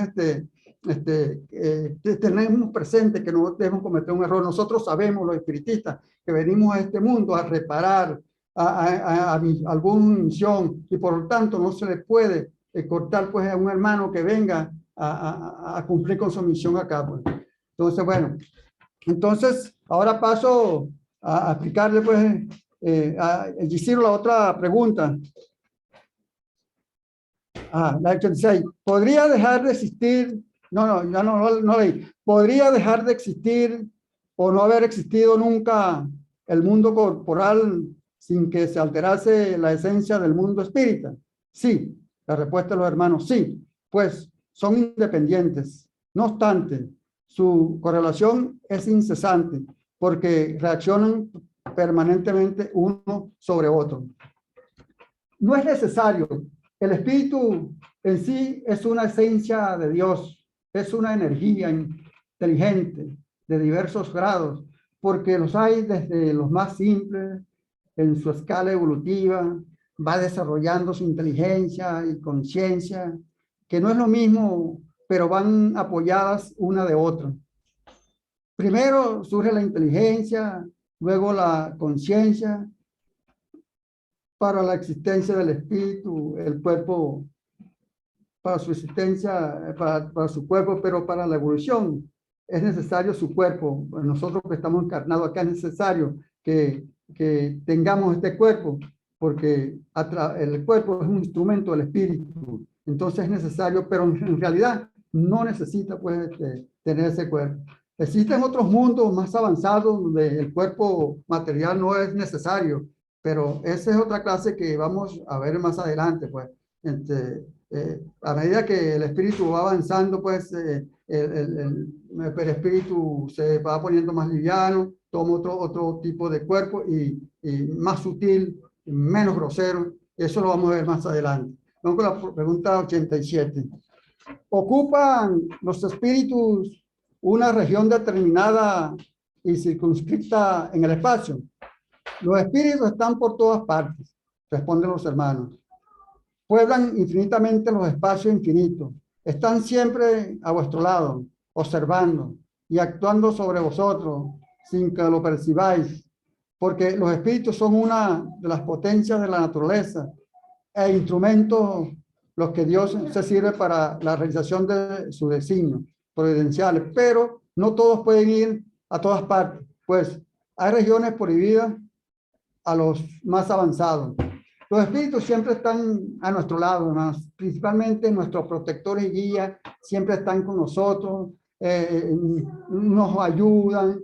tenemos presente que no debemos cometer un error. Nosotros sabemos, los espiritistas, que venimos a este mundo a reparar a alguna misión, y por lo tanto no se le puede cortar pues a un hermano que venga a cumplir con su misión acá, pues. Entonces, bueno, entonces ahora paso a explicarle pues a Gisiro la otra pregunta. La 86. ¿Podría dejar de existir? No leí. ¿Podría dejar de existir o no haber existido nunca el mundo corporal sin que se alterase la esencia del mundo espírita? Sí. La respuesta de los hermanos, sí. Pues son independientes. No obstante, su correlación es incesante porque reaccionan permanentemente uno sobre otro. No es necesario. El espíritu en sí es una esencia de Dios, es una energía inteligente de diversos grados, porque los hay desde los más simples, en su escala evolutiva, va desarrollando su inteligencia y conciencia, que no es lo mismo, pero van apoyadas una de otra. Primero surge la inteligencia, luego la conciencia, para la existencia del espíritu, el cuerpo, para su existencia, para su cuerpo, pero para la evolución es necesario su cuerpo. Nosotros que estamos encarnados acá es necesario que tengamos este cuerpo, porque el cuerpo es un instrumento del espíritu. Entonces es necesario, pero en realidad no necesita pues tener ese cuerpo. Existen otros mundos más avanzados donde el cuerpo material no es necesario, pero esa es otra clase que vamos a ver más adelante, pues. A medida que el espíritu va avanzando, pues el espíritu se va poniendo más liviano, toma otro tipo de cuerpo y más sutil, menos grosero. Eso lo vamos a ver más adelante. Vamos con la pregunta 87. ¿Ocupan los espíritus una región determinada y circunscrita en el espacio? Los espíritus están por todas partes, responden los hermanos. Pueblan infinitamente los espacios infinitos. Están siempre a vuestro lado, observando y actuando sobre vosotros sin que lo percibáis, porque los espíritus son una de las potencias de la naturaleza e instrumentos los que Dios se sirve para la realización de sus designios providenciales, pero no todos pueden ir a todas partes, pues hay regiones prohibidas a los más avanzados. Los espíritus siempre están a nuestro lado, hermanos. Principalmente nuestros protectores y guías siempre están con nosotros, nos ayudan,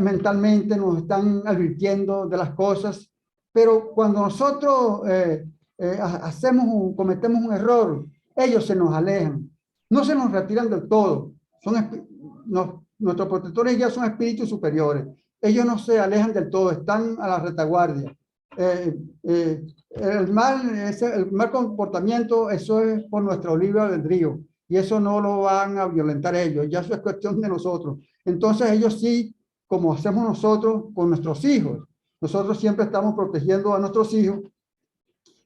mentalmente nos están advirtiendo de las cosas, pero cuando nosotros cometemos un error, ellos se nos alejan, no se nos retiran del todo. Nuestros protectores y guías son espíritus superiores. Ellos no se alejan del todo, están a la retaguardia. El mal comportamiento, eso es por nuestro libre albedrío, y eso no lo van a violentar ellos, ya eso es cuestión de nosotros. Entonces ellos sí, como hacemos nosotros con nuestros hijos, nosotros siempre estamos protegiendo a nuestros hijos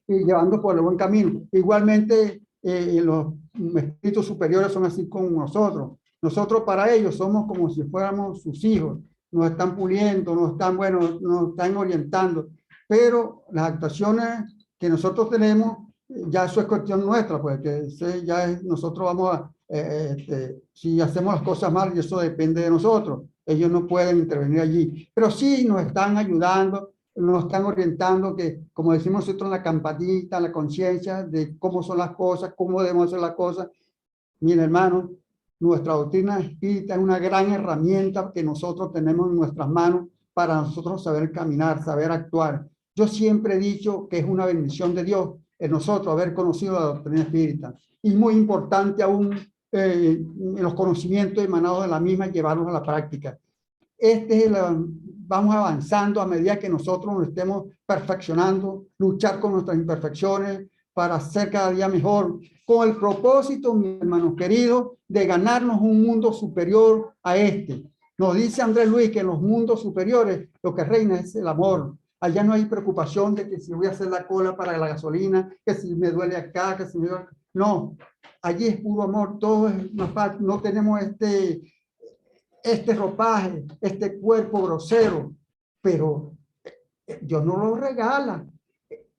y llevando por el buen camino. Igualmente los espíritus superiores son así con nosotros. Nosotros para ellos somos como si fuéramos sus hijos, nos están puliendo, nos están orientando, pero las actuaciones que nosotros tenemos, ya eso es cuestión nuestra, pues que nosotros vamos a, si hacemos las cosas mal, y eso depende de nosotros, ellos no pueden intervenir allí, pero sí nos están ayudando, nos están orientando, que como decimos nosotros en la campanita, la conciencia de cómo son las cosas, cómo debemos hacer las cosas. Miren, hermanos, nuestra doctrina espírita es una gran herramienta que nosotros tenemos en nuestras manos para nosotros saber caminar, saber actuar. Yo siempre he dicho que es una bendición de Dios en nosotros haber conocido la doctrina espírita. Y muy importante aún los conocimientos emanados de la misma, llevarlos a la práctica. Vamos avanzando a medida que nosotros nos estemos perfeccionando, luchar con nuestras imperfecciones para ser cada día mejor, con el propósito, mis hermanos queridos, de ganarnos un mundo superior a este. Nos dice Andrés Luis que en los mundos superiores lo que reina es el amor. Allá no hay preocupación de que si voy a hacer la cola para la gasolina, que si me duele acá, que si me duele... No, allí es puro amor, todo es más fácil. No tenemos este ropaje, este cuerpo grosero, pero Dios no lo regala.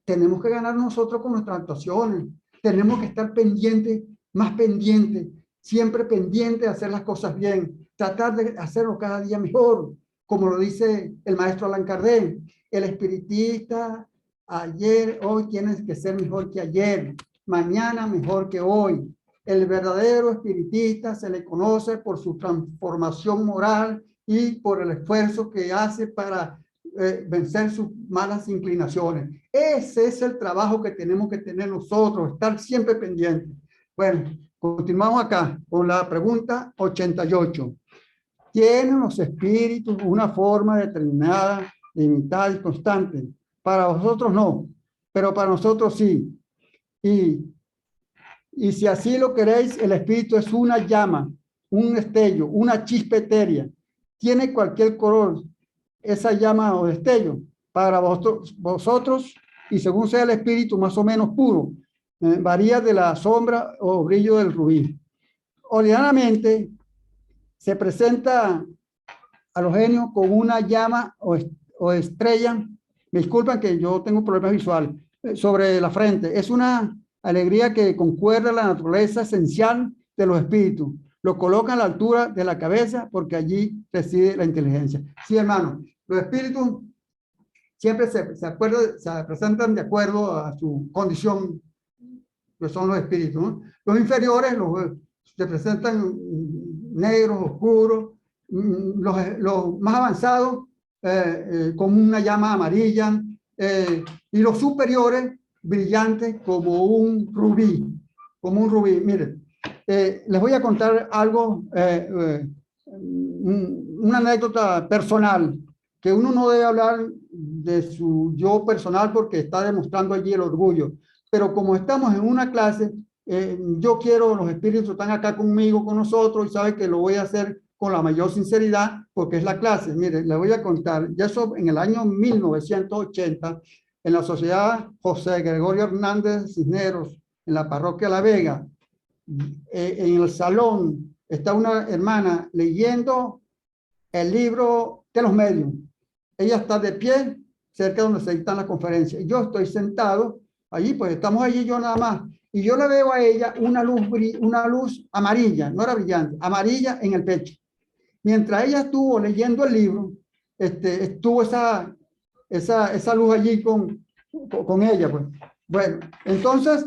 Tenemos que ganar nosotros con nuestras actuaciones. Tenemos que estar pendientes, más pendientes, siempre pendientes de hacer las cosas bien, tratar de hacerlo cada día mejor, como lo dice el maestro Allan Kardec. El espiritista hoy tiene que ser mejor que ayer, mañana mejor que hoy. El verdadero espiritista se le conoce por su transformación moral y por el esfuerzo que hace para vencer sus malas inclinaciones. Ese es el trabajo que tenemos que tener nosotros, estar siempre pendientes. Bueno, continuamos acá con la pregunta 88. ¿Tienen los espíritus una forma determinada, limitada y constante? Para vosotros no, pero para nosotros sí. Y si así lo queréis, el espíritu es una llama, un destello, una chispa etérea. Tiene cualquier color esa llama o destello para vosotros, y según sea el espíritu más o menos puro, varía de la sombra o brillo del rubí. Ordinariamente se presenta a los genios con una llama o estrella, me disculpan que yo tengo problemas visuales, sobre la frente. Es una alegría que concuerda la naturaleza esencial de los espíritus. Lo coloca a la altura de la cabeza porque allí reside la inteligencia. Sí, hermano, los espíritus siempre se presentan de acuerdo a su condición, que son los espíritus, ¿no? Los inferiores se presentan negros, oscuros, los más avanzados como una llama amarilla, y los superiores brillantes como un rubí, Miren, les voy a contar algo, una anécdota personal, que uno no debe hablar de su yo personal porque está demostrando allí el orgullo, pero como estamos en una clase, yo quiero, los espíritus están acá conmigo, con nosotros, y saben que lo voy a hacer con la mayor sinceridad porque es la clase. Mire, les voy a contar, ya eso en el año 1980, en la Sociedad José Gregorio Hernández Cisneros, en la parroquia La Vega, en el salón está una hermana leyendo el libro de los medios. Ella está de pie cerca donde se dictan las conferencias. Yo estoy sentado allí, pues estamos allí yo nada más. Y yo le veo a ella una luz amarilla, no era brillante, amarilla en el pecho. Mientras ella estuvo leyendo el libro, estuvo esa luz allí con ella, pues. Bueno, entonces,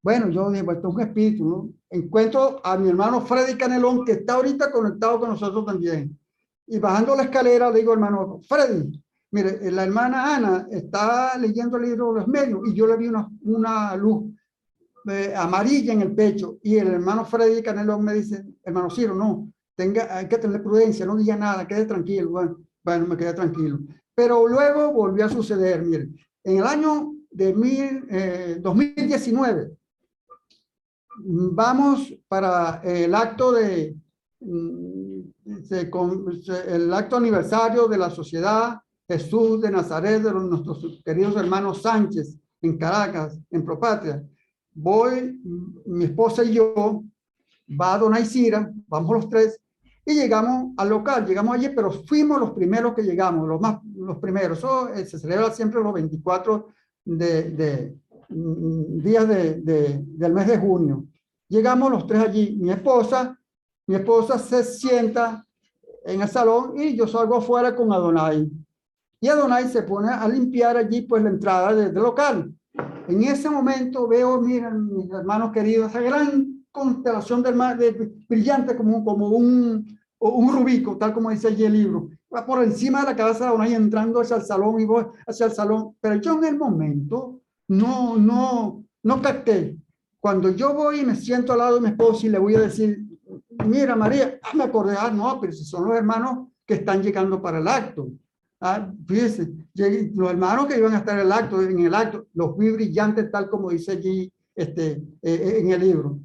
bueno, yo dije, pues esto es un espíritu, ¿no? Encuentro a mi hermano Freddy Canelón, que está ahorita conectado con nosotros también. Y bajando la escalera, le digo, hermano Freddy, mire, la hermana Ana está leyendo el libro de los medios y yo le vi una luz amarilla en el pecho. Y el hermano Freddy Canelón me dice, hermano Ciro, no, hay que tener prudencia, no diga nada, quede tranquilo. Bueno, me quedé tranquilo. Pero luego volvió a suceder, mire, en el año de 2019, vamos para el acto el acto aniversario de la Sociedad Jesús de Nazaret de nuestros queridos hermanos Sánchez en Caracas, en Propatria. Voy, mi esposa y yo, va Dona Isira, vamos los tres y llegamos al local. Llegamos allí, pero fuimos los primeros que llegamos, los primeros. Eso se celebra siempre los 24 días del mes de junio. Llegamos los tres allí. Mi esposa se sienta en el salón y yo salgo afuera con Adonai. Y Adonai se pone a limpiar allí pues la entrada del local. En ese momento veo, miren, mis hermanos queridos, esa gran constelación brillante como un rubico, tal como dice allí el libro. Va por encima de la cabeza de Adonai entrando hacia el salón y voy hacia el salón. Pero yo en el momento no capté. Cuando yo voy y me siento al lado de mi esposa y le voy a decir, mira María, me acordé, no, pero si son los hermanos que están llegando para el acto. Fíjese, los hermanos que iban a estar en el acto, los vi brillantes tal como dice allí en el libro.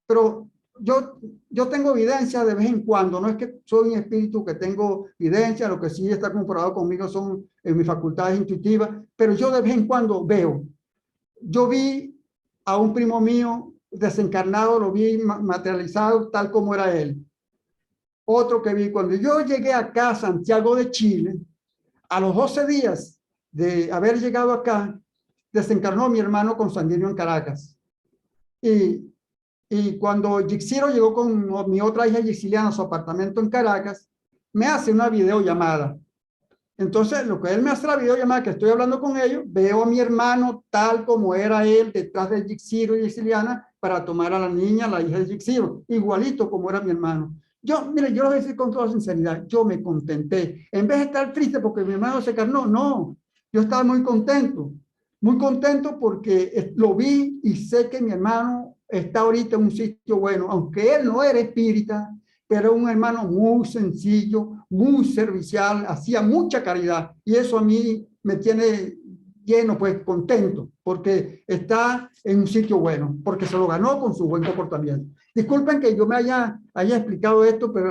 Pero yo tengo evidencia de vez en cuando, no es que soy un espíritu que tengo evidencia, lo que sí está comprobado conmigo son mis facultades intuitivas, pero yo de vez en cuando veo. Yo vi a un primo mío desencarnado, lo vi materializado tal como era él. Otro que vi cuando yo llegué acá a Santiago de Chile, a los 12 días de haber llegado acá, desencarnó mi hermano consanguíneo en Caracas. Y cuando Yixiro llegó con mi otra hija Yixiliana a su apartamento en Caracas, me hace una videollamada. Entonces, lo que él me hace la videollamada, que estoy hablando con ellos, veo a mi hermano tal como era él, detrás de Yixiro y Yixiliana, para tomar a la niña, la hija de Yixiro, igualito como era mi hermano. Mire, yo lo voy a decir con toda sinceridad, yo me contenté. En vez de estar triste porque mi hermano se carnó, no, yo estaba muy contento porque lo vi y sé que mi hermano está ahorita en un sitio bueno, aunque él no era espírita, pero un hermano muy sencillo, muy servicial, hacía mucha caridad y eso a mí me tiene lleno, pues contento, porque está en un sitio bueno, porque se lo ganó con su buen comportamiento. Disculpen que yo me haya explicado esto, pero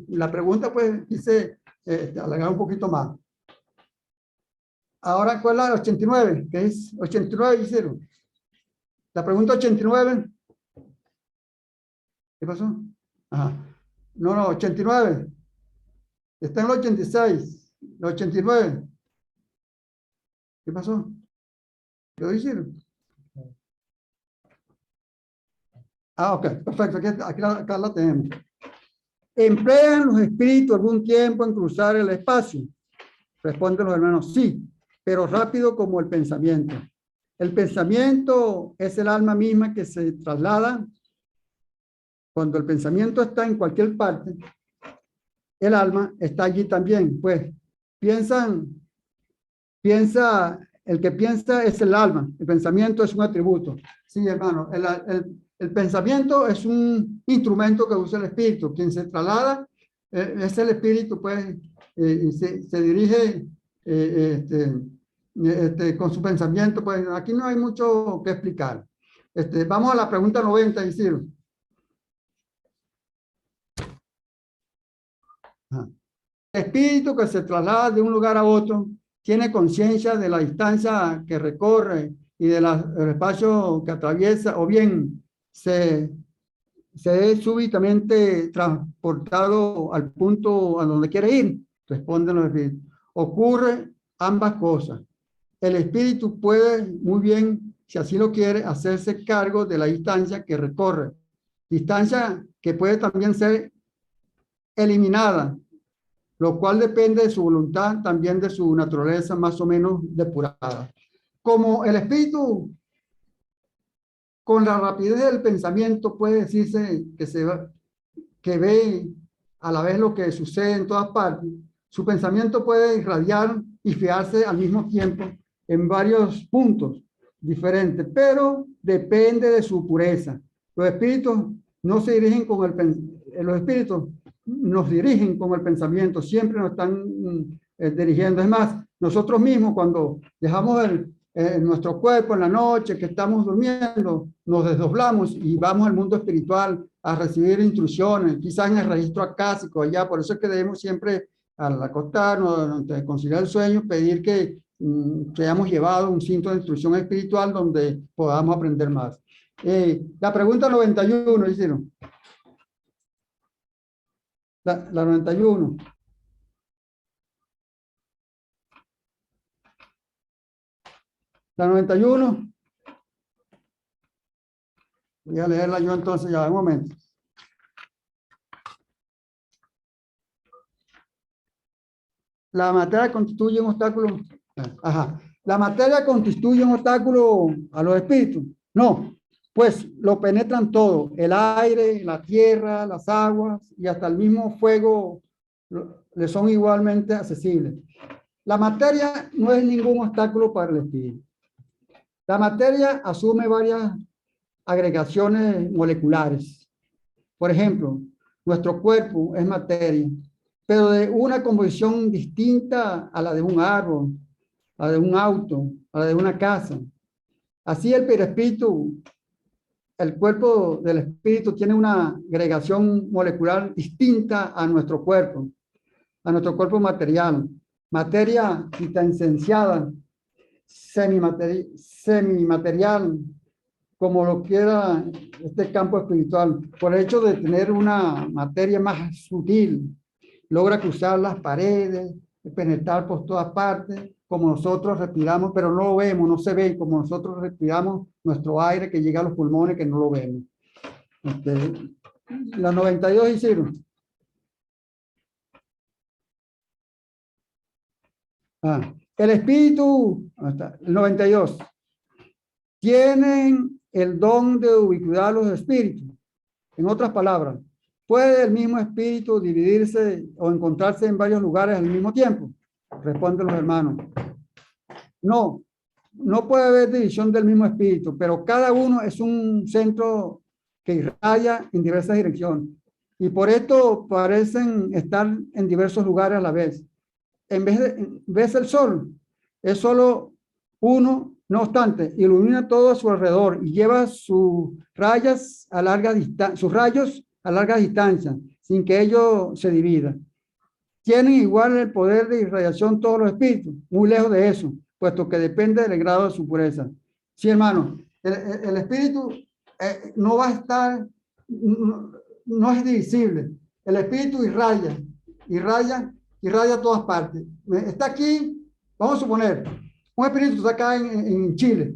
la pregunta pues quise alargar un poquito más. Ahora, ¿cuál es la 89? ¿Qué es 89 y 0? La pregunta 89. ¿Qué pasó? Ajá. No, 89. Está en el 86. El 89. ¿Qué pasó? ¿Qué lo hicieron? Ok, perfecto. Acá la tenemos. ¿Emplean los espíritus algún tiempo en cruzar el espacio? Responden los hermanos, sí, pero rápido como el pensamiento. El pensamiento es el alma misma que se traslada. Cuando el pensamiento está en cualquier parte, el alma está allí también. Pues el que piensa es el alma, el pensamiento es un atributo. Sí, hermano, el pensamiento es un instrumento que usa el espíritu. Quien se traslada es el espíritu, pues se dirige con su pensamiento. Pues aquí no hay mucho que explicar. Vamos a la pregunta 90, Isidro. El espíritu que se traslada de un lugar a otro tiene conciencia de la distancia que recorre y del espacio que atraviesa, o bien se es súbitamente transportado al punto a donde quiere ir. Responden los espíritus. Ocurre ambas cosas. El espíritu puede muy bien, si así lo quiere, hacerse cargo de la distancia que recorre. Distancia que puede también ser eliminada, lo cual depende de su voluntad, también de su naturaleza más o menos depurada. Como el espíritu, con la rapidez del pensamiento, puede decirse que ve a la vez lo que sucede en todas partes, su pensamiento puede irradiar y fijarse al mismo tiempo en varios puntos diferentes, pero depende de su pureza. Los espíritus no se dirigen con los espíritus nos dirigen con el pensamiento, siempre nos están dirigiendo. Es más, nosotros mismos cuando dejamos nuestro cuerpo en la noche, que estamos durmiendo, nos desdoblamos y vamos al mundo espiritual a recibir instrucciones, quizás en el registro acásico allá. Por eso es que debemos siempre, al acostarnos, antes de conciliar el sueño, pedir que seamos llevados a un cinto de instrucción espiritual donde podamos aprender más. La pregunta 91, hicieron. La 91. La 91. Voy a leerla yo entonces ya, un momento. La materia constituye un obstáculo. Ajá. La materia constituye un obstáculo a los espíritus. No, pues lo penetran todo. El aire, la tierra, las aguas y hasta el mismo fuego le son igualmente accesibles. La materia no es ningún obstáculo para el espíritu. La materia asume varias agregaciones moleculares. Por ejemplo, nuestro cuerpo es materia, pero de una composición distinta a la de un árbol, a la de un auto, a la de una casa. Así el perispíritu, el cuerpo del espíritu tiene una agregación molecular distinta a nuestro cuerpo material, materia licenciada, semimaterial, como lo quiera este campo espiritual, por el hecho de tener una materia más sutil, logra cruzar las paredes, penetrar por todas partes, como nosotros respiramos, pero no lo vemos, no se ve, como nosotros respiramos nuestro aire que llega a los pulmones, que no lo vemos. La 92 hicieron. El espíritu, el 92, tienen el don de ubicuidad los espíritus. En otras palabras, ¿puede el mismo espíritu dividirse o encontrarse en varios lugares al mismo tiempo? Responden los hermanos. No, no puede haber división del mismo espíritu, pero cada uno es un centro que irradia en diversas direcciones. Y por esto parecen estar en diversos lugares a la vez. En vez del sol, es solo uno, no obstante, ilumina todo a su alrededor y lleva sus rayos a larga distancia, sin que ello se divida. Tienen igual el poder de irradiación todos los espíritus, muy lejos de eso, puesto que depende del grado de su pureza. Sí, hermano, el espíritu no va a estar, no es divisible. El espíritu irradia a todas partes. Está aquí, vamos a suponer, un espíritu está acá en Chile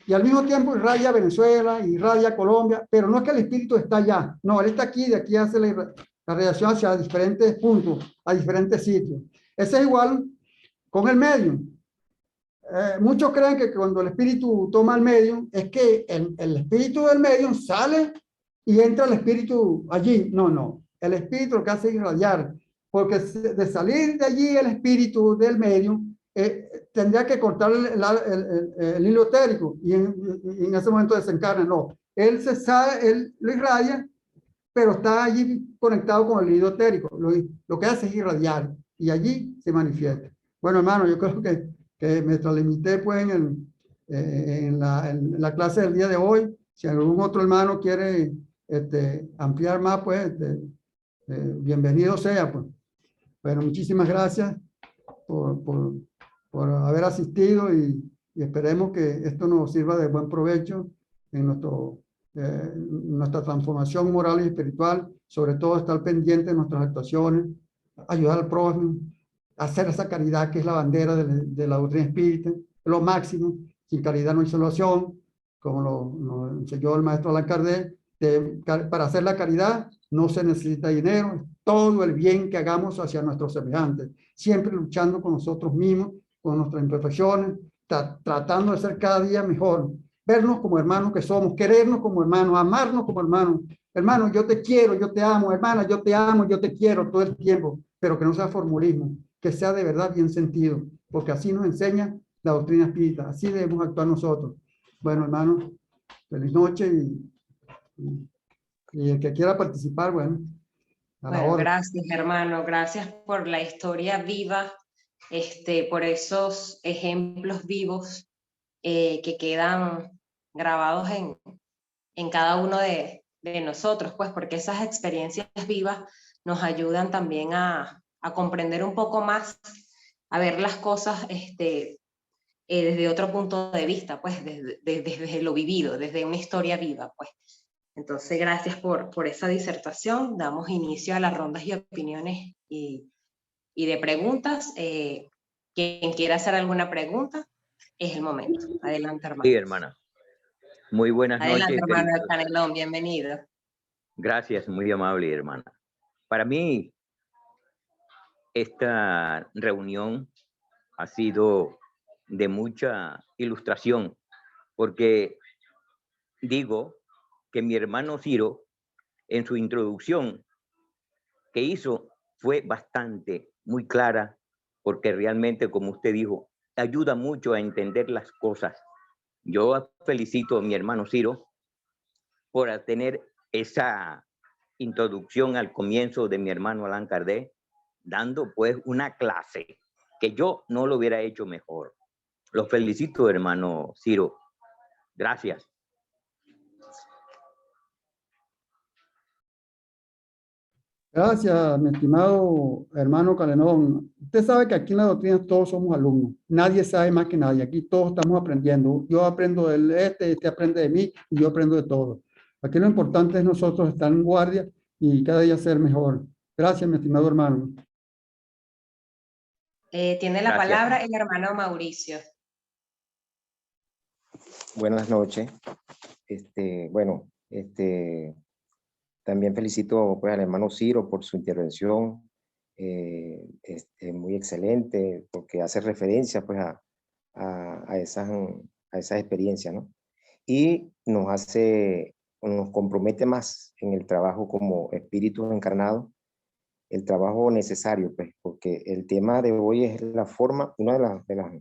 y al mismo tiempo irradia Venezuela, irradia Colombia, pero no es que el espíritu está allá, no, él está aquí, de aquí hace la radiación hacia diferentes puntos, a diferentes sitios. Ese es igual con el medium. Muchos creen que cuando el espíritu toma el medium, es que el espíritu del medium sale y entra el espíritu allí. No, no. El espíritu lo que hace es irradiar, porque de salir de allí el espíritu del medium, tendría que cortar el hilo etérico y en ese momento desencarna. No, él se sale, él lo irradia, pero está allí conectado con el hilo etérico. Lo que hace es irradiar y allí se manifiesta. Bueno, hermano, yo creo que me extralimité pues en la clase del día de hoy. Si algún otro hermano quiere ampliar más, pues bienvenido sea. Pues. Bueno, muchísimas gracias por haber asistido y esperemos que esto nos sirva de buen provecho en nuestra transformación moral y espiritual, sobre todo estar pendiente de nuestras actuaciones, ayudar al prójimo, hacer esa caridad que es la bandera de la doctrina espírita, lo máximo. Sin caridad no hay salvación, como lo enseñó el maestro Allan Kardec. Para hacer la caridad no se necesita dinero, todo el bien que hagamos hacia nuestros semejantes, siempre luchando con nosotros mismos, con nuestras imperfecciones, tratando de ser cada día mejor, vernos como hermanos que somos, querernos como hermanos, amarnos como hermanos. Hermano, yo te quiero, yo te amo, hermana, yo te amo, yo te quiero todo el tiempo, pero que no sea formulismo, que sea de verdad bien sentido, porque así nos enseña la doctrina espírita, así debemos actuar nosotros. Bueno, hermano, feliz noche y el que quiera participar, bueno, a la hora. Gracias, hermano, gracias por la historia viva, por esos ejemplos vivos que quedan grabados en cada uno de nosotros, pues porque esas experiencias vivas nos ayudan también a comprender un poco más, a ver las cosas desde otro punto de vista, pues desde lo vivido, desde una historia viva, pues. Entonces, gracias por esa disertación. Damos inicio a las rondas de opiniones y de preguntas. Quien quiera hacer alguna pregunta, es el momento. Adelante, hermano. Sí, hermana. Muy buenas noches. Adelante, hermano Canelón, bienvenido. Gracias, muy amable, hermana. Para mí, esta reunión ha sido de mucha ilustración, porque digo que mi hermano Ciro, en su introducción que hizo, fue muy clara, porque realmente, como usted dijo, ayuda mucho a entender las cosas. Yo felicito a mi hermano Ciro por tener esa introducción al comienzo de mi hermano Allan Kardec, dando pues una clase que yo no lo hubiera hecho mejor. Los felicito, hermano Ciro. Gracias. Gracias, mi estimado hermano Calenón. Usted sabe que aquí en la doctrina todos somos alumnos. Nadie sabe más que nadie. Aquí todos estamos aprendiendo. Yo aprendo de este aprende de mí y yo aprendo de todo. Aquí lo importante es nosotros estar en guardia y cada día ser mejor. Gracias, mi estimado hermano. Tiene la Gracias. palabra el hermano Mauricio. Buenas noches. También felicito pues, al hermano Ciro por su intervención, muy excelente, porque hace referencia pues, a esas experiencias, ¿no? Y nos compromete más en el trabajo como espíritus encarnados, el trabajo necesario, pues, porque el tema de hoy es la forma, una de las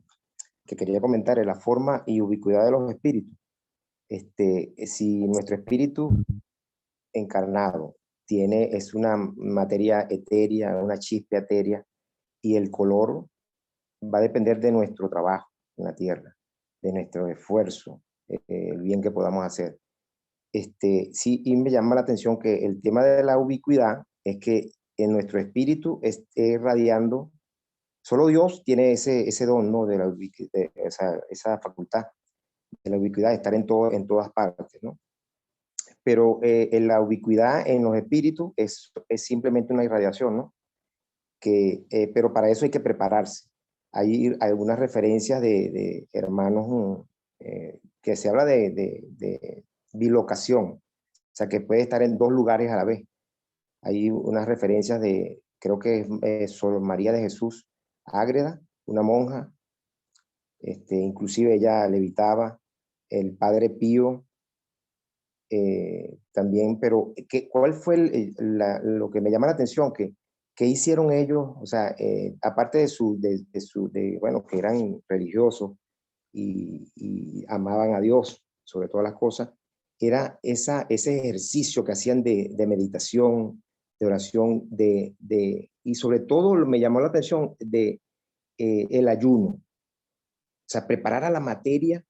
que quería comentar, es la forma y ubicuidad de los espíritus. Si nuestro espíritu encarnado es una materia etérea, una chispa etérea, y el color va a depender de nuestro trabajo en la tierra, de nuestro esfuerzo, el bien que podamos hacer. Sí, y me llama la atención que el tema de la ubicuidad es que en nuestro espíritu esté radiando, solo Dios tiene ese don, ¿no? Esa facultad de la ubicuidad, de estar en todas partes, ¿no? Pero la ubicuidad en los espíritus es simplemente una irradiación, ¿no? Pero para eso hay que prepararse. Hay algunas referencias de hermanos que se habla de bilocación, o sea, que puede estar en dos lugares a la vez. Hay unas referencias creo que es Sor María de Jesús Ágreda, una monja, inclusive ella levitaba, el Padre Pío, también, pero ¿cuál fue lo que me llama la atención? ¿Qué hicieron ellos? O sea, aparte bueno, que eran religiosos y amaban a Dios sobre todas las cosas, era ese ejercicio que hacían de meditación, de oración, y sobre todo me llamó la atención el ayuno. O sea, preparar a la materia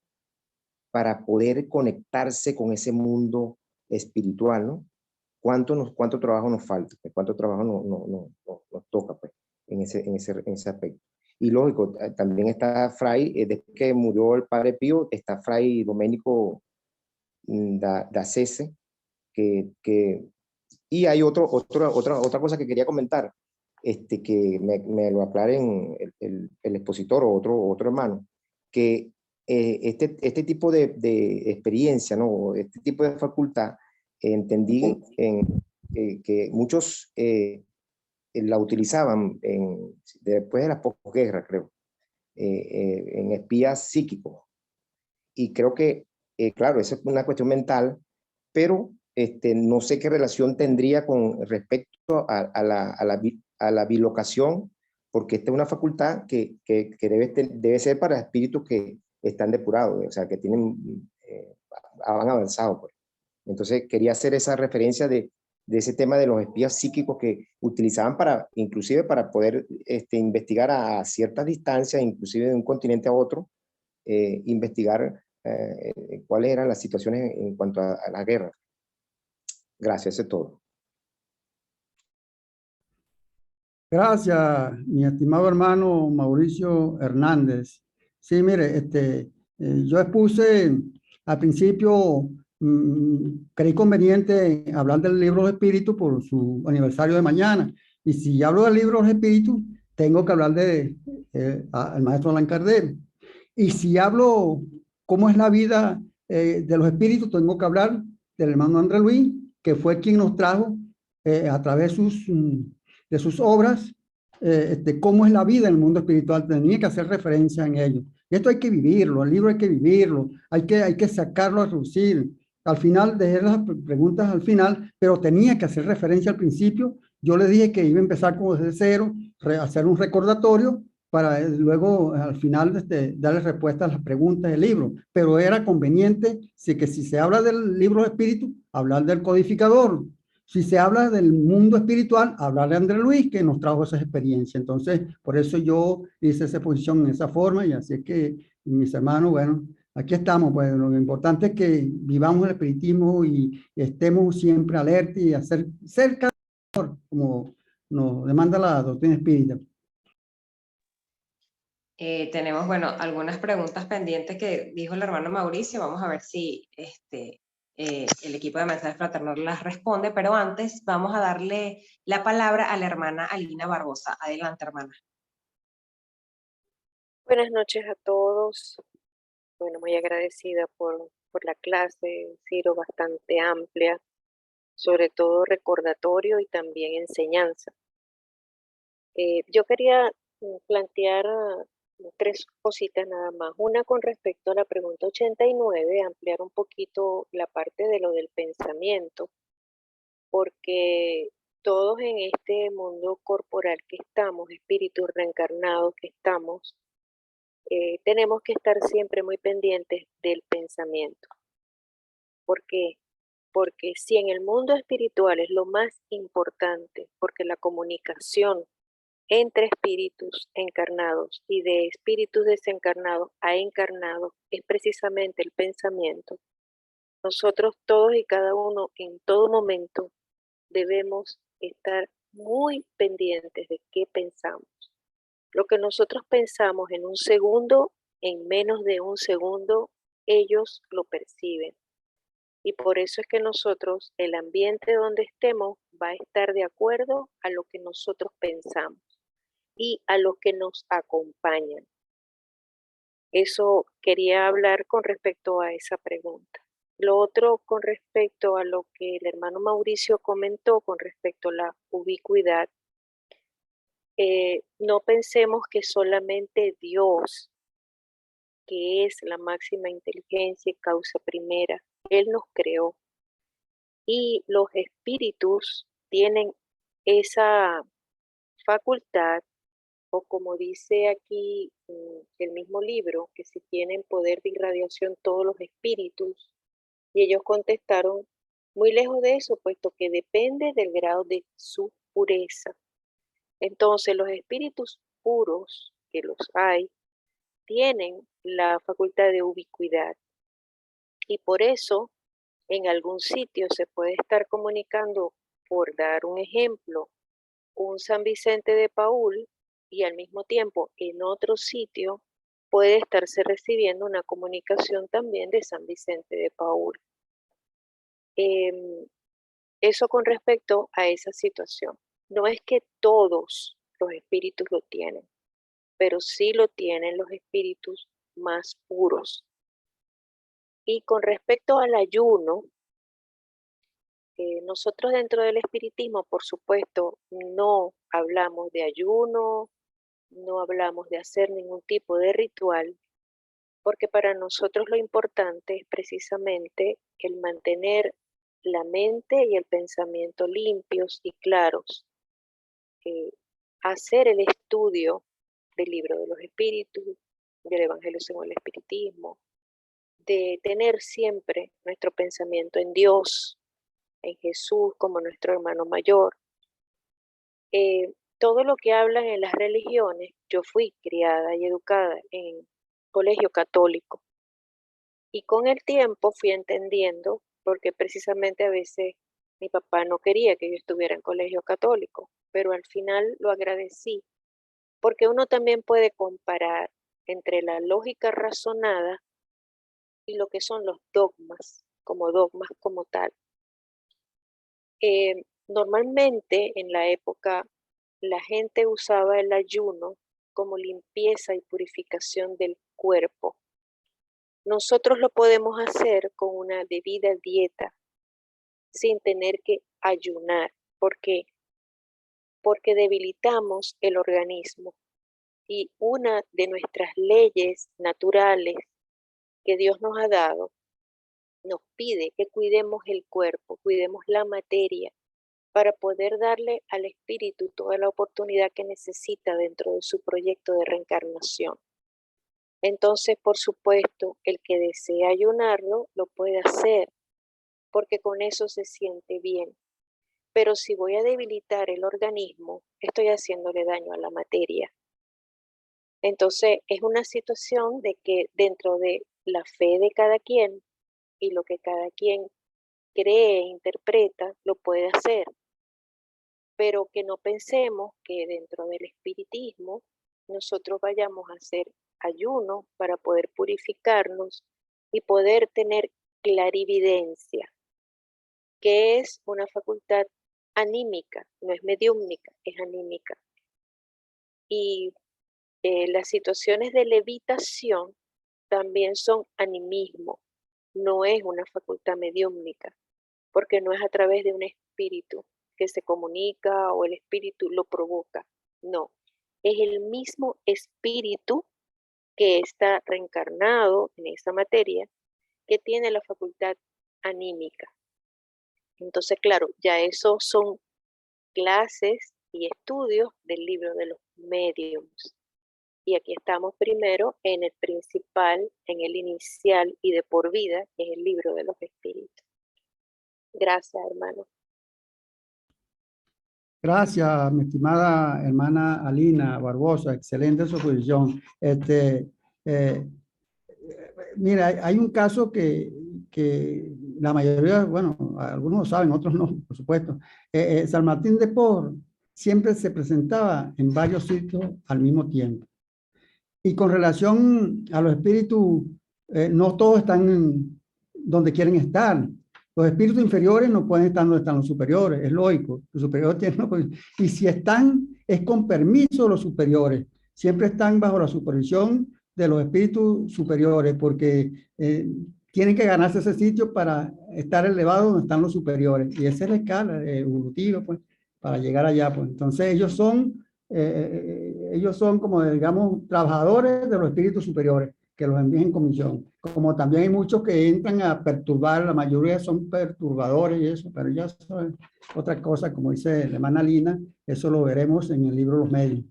para poder conectarse con ese mundo espiritual, ¿no? ¿Cuánto trabajo nos falta? ¿Cuánto trabajo nos toca, pues, en ese aspecto? Y lógico, también está Fray, desde que murió el Padre Pío, está Fray Domenico da Assese, y hay otra cosa que quería comentar, que me lo aclaren el expositor o otro hermano, que este tipo de experiencia, ¿no? Este tipo de facultad, entendí que muchos la utilizaban después de la posguerra, creo, en espías psíquicos. Y creo que, claro, esa es una cuestión mental, pero no sé qué relación tendría con respecto a la bilocación, porque esta es una facultad que debe ser para espíritus que están depurados, o sea, que han avanzado, pues. Entonces quería hacer esa referencia de ese tema de los espías psíquicos que utilizaban inclusive para poder investigar a ciertas distancias, inclusive de un continente a otro, investigar cuáles eran las situaciones en cuanto a la guerra. Gracias, eso es todo. Gracias, mi estimado hermano Mauricio Hernández. Sí, mire, yo expuse al principio, creí conveniente hablar del libro de espíritu por su aniversario de mañana. Y si hablo del libro de espíritu, tengo que hablar al maestro Allan Kardec. Y si hablo cómo es la vida de los espíritus, tengo que hablar del hermano André Luis, que fue quien nos trajo a través de sus obras, cómo es la vida en el mundo espiritual. Tenía que hacer referencia en ello. Y esto hay que vivirlo, el libro hay que vivirlo, hay que sacarlo a reducir. Al final, dejé las preguntas al final, pero tenía que hacer referencia al principio. Yo le dije que iba a empezar como desde cero, hacer un recordatorio para luego al final darle respuesta a las preguntas del libro. Pero era conveniente que si se habla del libro de espíritu, hablar del codificador. si se habla del mundo espiritual, hablarle a André Luis, que nos trajo esas experiencias. Entonces, por eso yo hice esa posición en esa forma, y así es que mis hermanos, bueno, aquí estamos. Pues lo importante es que vivamos el espiritismo y estemos siempre alerta y hacer cerca, como nos demanda la doctrina espírita. Tenemos, bueno, algunas preguntas pendientes que dijo el hermano Mauricio. Vamos a ver si el equipo de Mensajes Fraternos las responde, pero antes vamos a darle la palabra a la hermana Alina Barbosa. Adelante, hermana. Buenas noches a todos. Bueno, muy agradecida por la clase, Ciro, bastante amplia, sobre todo recordatorio y también enseñanza. Yo quería plantear tres cositas nada más. Una con respecto a la pregunta 89, ampliar un poquito la parte de lo del pensamiento, porque todos en este mundo corporal que estamos, espíritus reencarnados que estamos, tenemos que estar siempre muy pendientes del pensamiento. ¿Por qué? Porque si en el mundo espiritual es lo más importante, porque la comunicación entre espíritus encarnados y de espíritus desencarnados a encarnados es precisamente el pensamiento, nosotros todos y cada uno en todo momento debemos estar muy pendientes de qué pensamos. Lo que nosotros pensamos en un segundo, en menos de un segundo, ellos lo perciben. Y por eso es que nosotros, el ambiente donde estemos, va a estar de acuerdo a lo que nosotros pensamos y a los que nos acompañan. Eso quería hablar con respecto a esa pregunta. Lo otro con respecto a lo que el hermano Mauricio comentó con respecto a la ubicuidad. No pensemos que solamente Dios, que es la máxima inteligencia y causa primera, Él nos creó. Y los espíritus tienen esa facultad, o como dice aquí el mismo libro, que si tienen poder de irradiación todos los espíritus, y ellos contestaron, muy lejos de eso, puesto que depende del grado de su pureza. Entonces los espíritus puros, que los hay, tienen la facultad de ubicuidad, y por eso en algún sitio se puede estar comunicando, por dar un ejemplo, un San Vicente de Paúl, y al mismo tiempo en otro sitio puede estarse recibiendo una comunicación también de San Vicente de Paúl. Eso con respecto a esa situación. No es que todos los espíritus lo tienen, pero sí lo tienen los espíritus más puros. Y con respecto al ayuno, nosotros dentro del espiritismo, por supuesto, no hablamos de ayuno, no hablamos de hacer ningún tipo de ritual, porque para nosotros lo importante es precisamente el mantener la mente y el pensamiento limpios y claros, hacer el estudio del libro de los espíritus, del Evangelio según el espiritismo, de tener siempre nuestro pensamiento en Dios, en Jesús como nuestro hermano mayor. Todo lo que hablan en las religiones, yo fui criada y educada en colegio católico, y con el tiempo fui entendiendo, porque precisamente a veces mi papá no quería que yo estuviera en colegio católico, pero al final lo agradecí, porque uno también puede comparar entre la lógica razonada y lo que son los dogmas como tal. Normalmente en la época la gente usaba el ayuno como limpieza y purificación del cuerpo. Nosotros lo podemos hacer con una debida dieta, sin tener que ayunar. ¿Por qué? Porque debilitamos el organismo. Y una de nuestras leyes naturales que Dios nos ha dado, nos pide que cuidemos el cuerpo, cuidemos la materia, para poder darle al espíritu toda la oportunidad que necesita dentro de su proyecto de reencarnación. Entonces, por supuesto, el que desea ayunarlo lo puede hacer, porque con eso se siente bien. Pero si voy a debilitar el organismo, estoy haciéndole daño a la materia. Entonces, es una situación de que dentro de la fe de cada quien y lo que cada quien cree e interpreta, lo puede hacer. Pero que no pensemos que dentro del espiritismo nosotros vayamos a hacer ayuno para poder purificarnos y poder tener clarividencia, que es una facultad anímica, no es mediúmnica, es anímica. Y las situaciones de levitación también son animismo, no es una facultad mediúmnica, porque no es a través de un espíritu que se comunica o el espíritu lo provoca, no, es el mismo espíritu que está reencarnado en esa materia que tiene la facultad anímica. Entonces, claro, ya esos son clases y estudios del libro de los médiums. Y aquí estamos primero en el principal, en el inicial y de por vida, que es el libro de los espíritus. Gracias, hermano. Gracias, mi estimada hermana Alina Barbosa, excelente su posición. Mira, hay un caso que la mayoría, bueno, algunos lo saben, otros no, por supuesto. San Martín de Porres siempre se presentaba en varios sitios al mismo tiempo. Y con relación a los espíritus, no todos están donde quieren estar. Los espíritus inferiores no pueden estar donde están los superiores, es lógico. Los superiores tienen, y si están, es con permiso de los superiores. Siempre están bajo la supervisión de los espíritus superiores, porque tienen que ganarse ese sitio para estar elevados donde están los superiores. Y esa es la escala evolutiva, pues, para llegar allá. Pues. Entonces ellos son como, digamos, trabajadores de los espíritus superiores que los envían en comisión. Como también hay muchos que entran a perturbar, la mayoría son perturbadores y eso, pero ya eso es otra cosa, como dice la hermana Lina, eso lo veremos en el libro Los Medios.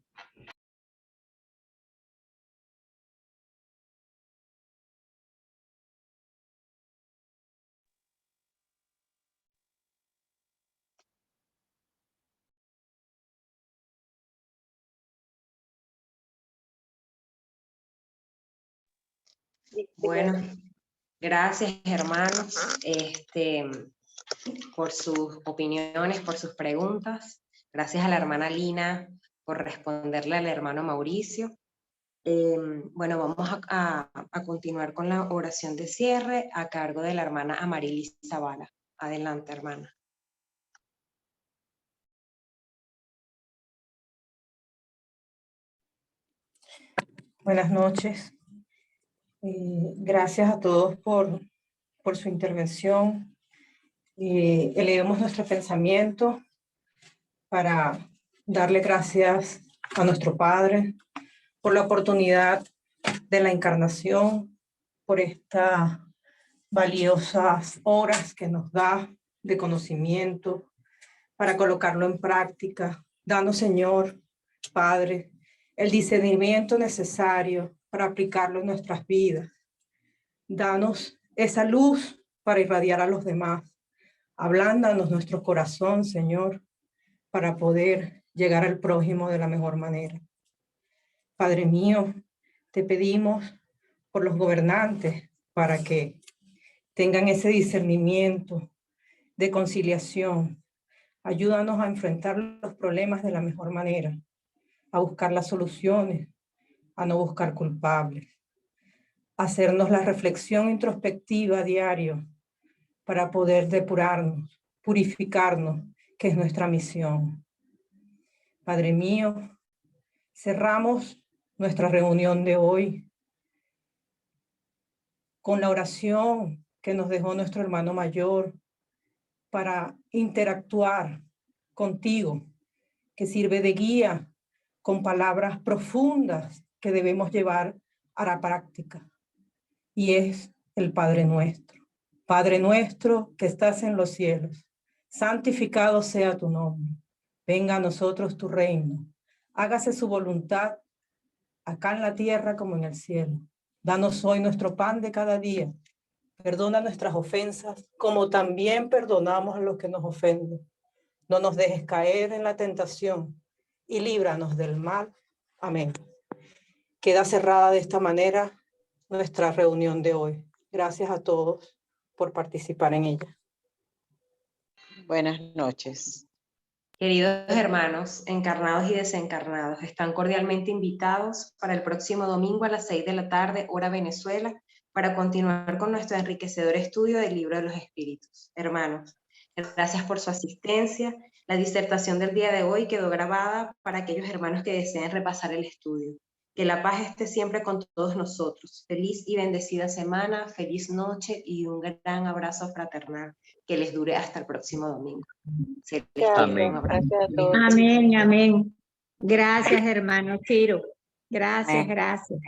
Bueno, gracias hermanos por sus opiniones, por sus preguntas. Gracias a la hermana Lina por responderle al hermano Mauricio. Bueno, vamos a continuar con la oración de cierre a cargo de la hermana Amarilis Zavala. Adelante, hermana. Buenas noches. Gracias a todos por su intervención. Elevemos nuestro pensamiento para darle gracias a nuestro Padre por la oportunidad de la encarnación, por estas valiosas horas que nos da de conocimiento para colocarlo en práctica. Danos, Señor, Padre, el discernimiento necesario para aplicarlo en nuestras vidas. Danos esa luz para irradiar a los demás. Ablándanos nuestro corazón, Señor, para poder llegar al prójimo de la mejor manera. Padre mío, te pedimos por los gobernantes para que tengan ese discernimiento de conciliación. Ayúdanos a enfrentar los problemas de la mejor manera, a buscar las soluciones, a no buscar culpables, a hacernos la reflexión introspectiva a diario para poder depurarnos, purificarnos, que es nuestra misión. Padre mío, cerramos nuestra reunión de hoy con la oración que nos dejó nuestro hermano mayor para interactuar contigo, que sirve de guía con palabras profundas que debemos llevar a la práctica. Y es el Padre Nuestro. Padre nuestro que estás en los cielos, santificado sea tu nombre. Venga a nosotros tu reino. Hágase su voluntad acá en la tierra como en el cielo. Danos hoy nuestro pan de cada día. Perdona nuestras ofensas como también perdonamos a los que nos ofenden. No nos dejes caer en la tentación y líbranos del mal. Amén. Queda cerrada de esta manera nuestra reunión de hoy. Gracias a todos por participar en ella. Buenas noches. Queridos hermanos, encarnados y desencarnados, están cordialmente invitados para el próximo domingo a las 6 de la tarde, hora Venezuela, para continuar con nuestro enriquecedor estudio del Libro de los Espíritus. Hermanos, gracias por su asistencia. La disertación del día de hoy quedó grabada para aquellos hermanos que deseen repasar el estudio. Que la paz esté siempre con todos nosotros. Feliz y bendecida semana, feliz noche y un gran abrazo fraternal que les dure hasta el próximo domingo. Se les quiere. Amén. Un abrazo. Gracias a todos. Amén, amén. Gracias, hermano Ciro. Gracias, Amén. gracias.